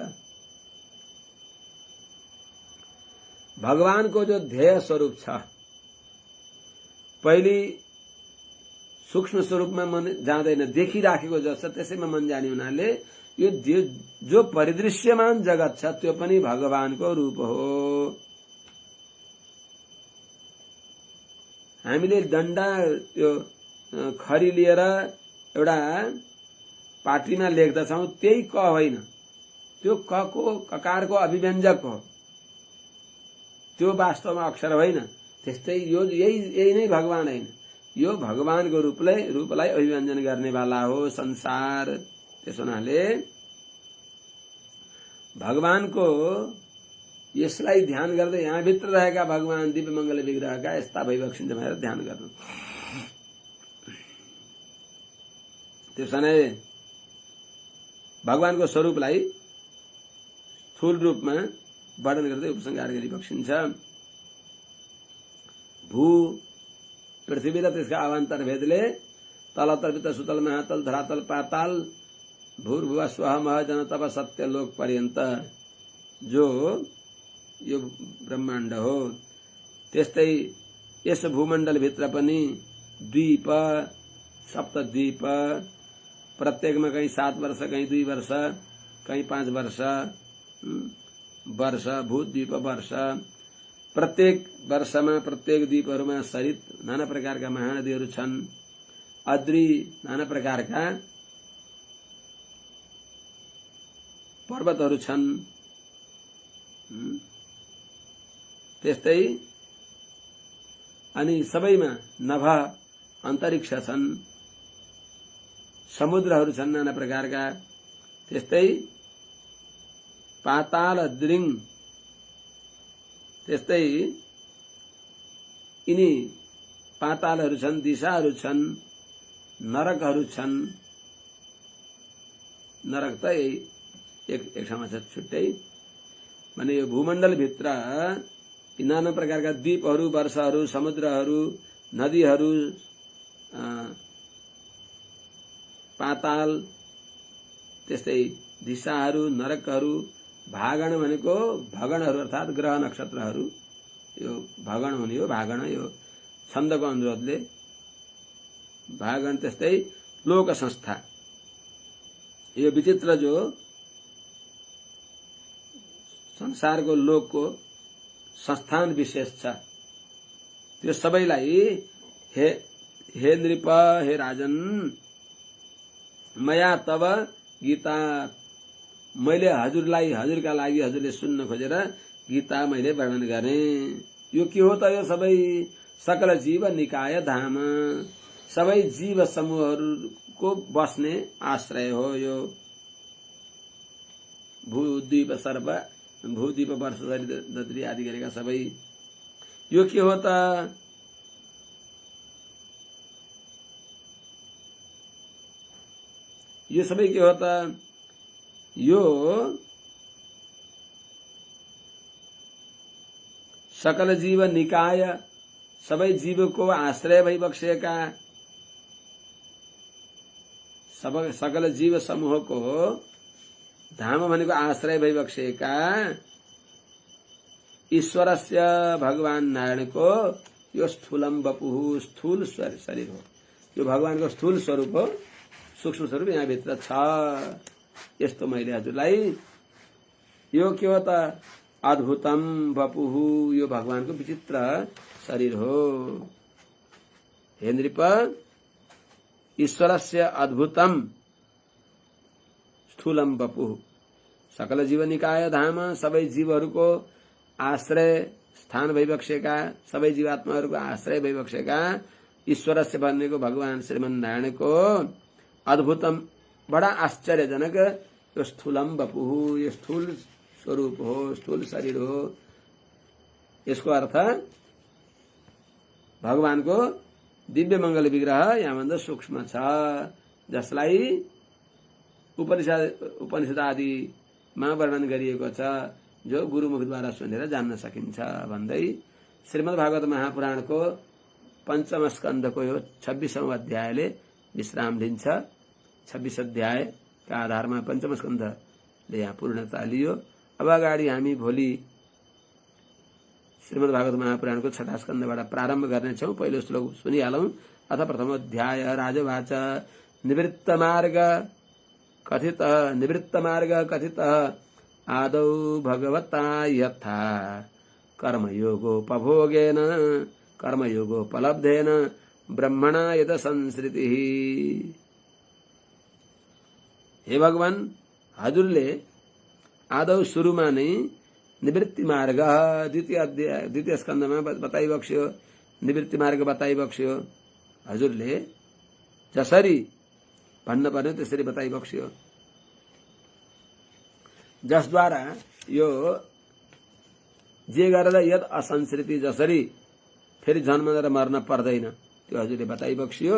भगवानको जो ध्येय स्वरूप छ, पहिले सूक्ष्म स्वरूपमा मन जाँदैन, देखिराखेको जस्तो त्यसैमा मन जाने हुनाले यो जो परिदृश्यमान जगत छ त्यो पनि भगवानको रूप हो। हामीले डण्डा यो खरी लिएर एउटा पाटीमा लेख्दछौं, त्यही क होइन, त्यो कको ककारको अभिव्यञ्जक हो, त्यो वास्तवमा अक्षर होइन। त्यस्तै यो यही नै भगवान होइन, यो भगवानको रूपलाई अभिव्यञ्जन गर्नेवाला हो संसार। त्यसो हुनाले भगवानको यसलाई ध्यान गर्दै यहाँ भित्र रहेका भगवान दिव्य मंगल विग्रहका यस्ता भइबक्सिन्छ भनेर ध्यान गर्नु। त्यसो नै भगवानको स्वरूपलाई स्थूल रूपमा वर्णन गर्दै उपसंहार गरिबक्सिन्छ। भू पृथ्वी र त्यसका अवान्तर भेदले तलतल भित्र सुतल महातल धरातल पाताल भूर्भुवः स्वः मह जन तप सत्य लोक पर्यन्त जो यो ब्रह्माण्ड हो। त्यस्तै यस भूमण्डल भित्र पनि द्वीप, सप्तद्वीप, प्रत्येकमा कहीं 7 वर्ष, कहीं 2 वर्ष, कहीं 5 वर्ष वर्ष भूद्वीप वर्ष। प्रत्येक वर्षमा प्रत्येक द्वीपहरूमा सरित नाना प्रकारका महानदीहरू छन्, अद्री नाना प्रकारका पर्वतहरू छन्। त्यस्तै अनि सबैमा नभ अन्तरिक्ष छन्, समुद्रहरू छन् नाना प्रकारका। त्यस्तै पाताल द्रिङ, त्यस्तै यिनी पातालहरू छन्, दिशाहरू छन्, नरकहरू छन्। नरक त एक ठाउँमा छ छुट्टै, माने यो भूमण्डल भित्र नाना प्रकारका द्वीपहरू, वर्षहरू, समुद्रहरू, नदीहरू, पाताल, त्यस्तै दिशाहरू, नरकहरू, भागण भनेको भगणहरू अर्थात ग्रह नक्षत्रहरू, यो भगण हुने हो। भागण यो छन्दको अनुरोधले भागण। त्यस्तै लोक संस्था, यो विचित्र जो संसारको लोकको संस्थान विशेष छ, त्यो सबैलाई हे नृप, हे राजन, मया तब गीता, मैले हजुरका लागि हजुरले सुन्न खोजेर गीता मैले वर्णन गरेँ। यो के हो त? यो सबै सकल जीव निकाय धाम, सबै जीव समूहहरूको बस्ने आश्रय हो। यो भूद्वीप सर्व, भूद्वीप वर्ष दद्री आदि गरेका सबै यो के हो त? यो सबै के हो त? यो सकल जीव निकाय, सबै जीवको आश्रय भइबक्सेका, सकल जीव समूहको धाम भनेको आश्रय भइबक्सेका ईश्वरस्य भगवान नारायणको यो स्थूलम बपुः, स्थूल शरीर हो। यो भगवानको स्थूल स्वरूप हो, सूक्ष्म स्वरूप यहाँ भित्र छ। यस्तो मैले हजुरलाई, यो के हो त? अद्भुतम बपुः, यो भगवानको विचित्र शरीर हो। हे नृप, ईश्वरस्य अद्भुतम स्थूलम बपुः, सकल जीव निकाय धाम, सबै जीवहरूको आश्रय स्थान भइबक्सेका, सबै जीवात्माहरूको आश्रय भइबक्सेका ईश्वरस्य भन्नेको भगवान श्रीमन्नारायणको अद्भुतम बडा आश्चर्यजनक यो स्थूलम वपुः, यो स्थूल स्वरूप हो, स्थूल शरीर हो। यसको अर्थ भगवानको दिव्य मंगल विग्रह यहाँभन्दा सूक्ष्म छ, जसलाई उपनिषद आदिमा वर्णन गरिएको छ, जो गुरुमुखद्वारा सुनेर जान्न सकिन्छ भन्दै श्रीमद् भागवत महापुराणको पंचम स्कन्धको यो 26औं अध्यायले विश्राम लिन्छ। 26 अध्यायका आधारमा पंचम स्कन्धले यहाँ पूर्णता लियो। अब अगाडि हामी भोलि श्रीमद् भागवत महापुराणको 6 स्कन्धबाट प्रारम्भ गर्नेछौँ। पहिलो श्लोक सुनिहालौं। अथ प्रथम अध्याय राजवाच निवृत्त मार्ग कथित आदौ भगवता यथा कर्मयोगोपभोगेन कर्मयोगोपलब्धेन ब्रह्मणा यत संसृतिः। हे भगवान, हजुरले आदौ सुरुमा नै निवृत्ति मार्ग द्वितीय स्कन्धमा बताइबक्स्यो, निवृत्ति मार्ग बताइबक्स्यो। हजुरले जसरी भन्न पर्यो त्यसरी बताइबक्स्यो, जसद्वारा यो जे गरेर यद असंसृति, जसरी फेरि जन्म र मर्न पर्दैन, त्यो हजुरले बताइबक्स्यो।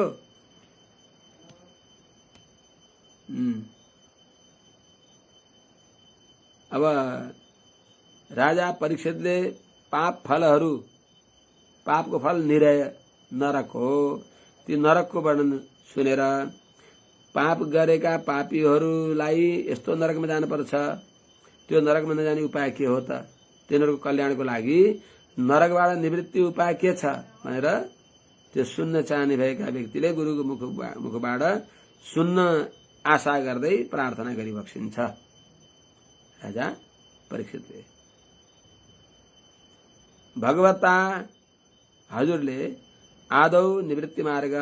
अब राजा परीक्षितले पापको फल निरय नरक हो, ती नरकको वर्णन सुनेर पाप गरेका पापीहरूलाई यस्तो नरकमा जानुपर्छ, त्यो नरकमा नजाने उपाय के हो त, तिनीहरूको कल्याणको लागि नरकबाट निवृत्ति उपाय के छ भनेर त्यो सुन्न चाहने भएका व्यक्तिले गुरुको मुखबाट सुन्न आशा गर्दै प्रार्थना गरिबक्सिन्छ राजा परीक्षितले। भगवता, हजुरले आदौ निवृत्ति मार्ग,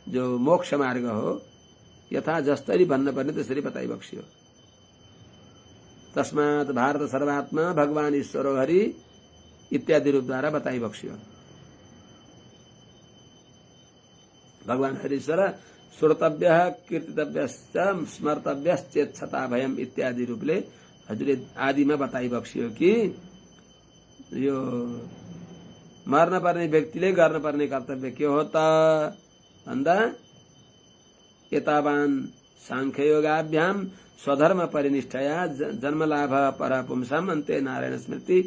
जो मोक्ष मार्ग हो, यथा जस्तरी भन्न पर्ने त्यसरी बताइबक्स्यो। तस्मात् भारत सर्वात्मा भगवान ईश्वरो हरि इत्यादि रूपद्वारा बताइबक्स्यो। भगवान हरीश्वर श्रोतव्य कीर्तितव्यश्च स्मर्तव्यश्चेच्छता भयम इत्यादि रूपले हजुरले आदिमा बताइबक्स्यो कि यो मर्न पर्ने व्यक्तिले गर्न पर्ने कर्तव्य के हो त भन्दा एतावान सांख्ययोगाभ्याम स्वधर्म परिनिष्ठया जन्मलाभ पर पुंसाम अन्ते नारायण स्मृति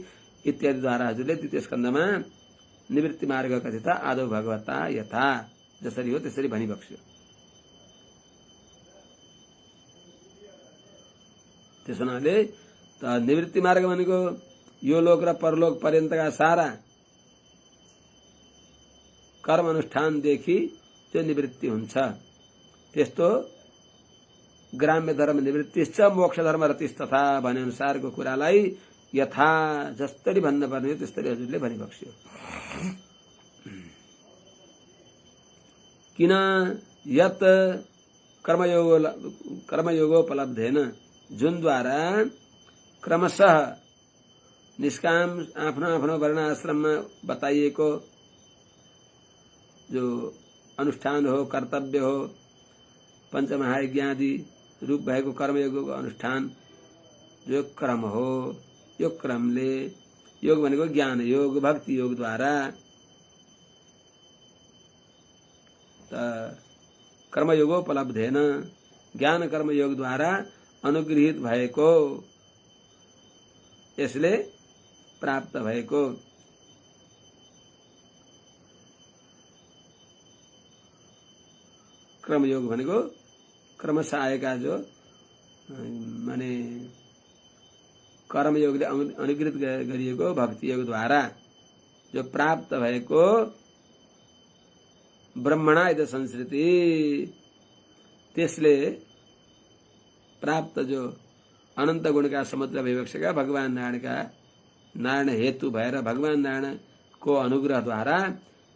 इत्यादिद्वारा हजुरले द्वितीय स्कन्धमा निवृत्ति मार्ग कथित आदौ भगवता यथा जसरी हो त्यसरी भनिबक्स्यो। त्यसो हुनाले निवृत्ति मार्ग भनेको यो लोक र परलोक पर्यन्तका सारा कर्म अनुष्ठानदेखि जो निवृत्ति हुन्छ, त्यस्तो ग्राम्य धर्म निवृत्तिश्च मोक्ष धर्म रतिस्तथा भने अनुसारको कुरालाई यथा जस्तरी भन्न पर्ने त्यस्तरी हजुरले भनिबक्स्यो। किन यत कर्मयोगोपलब्धेन, जुनद्वारा क्रमशः निष्काम आफ्नो आफ्नो वर्ण आश्रममा बताइएको जो अनुष्ठान हो, कर्तव्य हो, पञ्चमहायज्ञादि रूप भएको कर्मयोगको अनुष्ठान जो क्रम हो, यो क्रमले, योग भनेको ज्ञान योग भक्ति योगद्वारा कर्मयोगोपलब्धेन, ज्ञान कर्मयोगद्वारा अनुगृहित भएको, यसले प्राप्त भएको क्रमयोग भनेको क्रमशः आएका जो माने कर्मयोगले अनुगृहित गरिएको भक्ति योगद्वारा जो प्राप्त भएको ब्रह्मणा यत संसृति, त्यसले प्राप्त जो अनंत गुणका समुद्र भइबक्सेका भगवान नारायण हेतु भएर भगवान नारायण को अनुग्रहद्वारा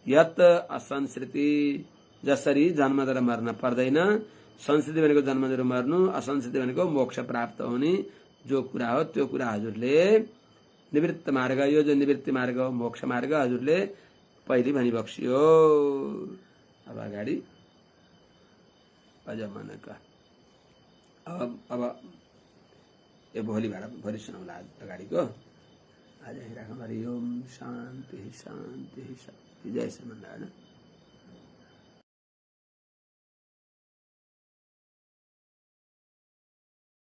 यत असंसृति, जसरी जन्म र मर्न पर्दैन, संस्कृति भनेको जन्मँदै मर्नु, असंस्कृति भनेको मोक्ष प्राप्त हुने जो कुरा हो त्यो कुरा हजुरले निवृत्त मार्ग, यो जो निवृत्ति मार्ग हो मोक्ष मार्ग हजुरले पहिले भनिबक्सियो। अब अगाडि अझ मनका अब यो भोलि सुनाउला अगाडिको। आज राखौँ। हरि ओम शान्ति शान्ति शान्ति। जय श्रीमन्नारायण।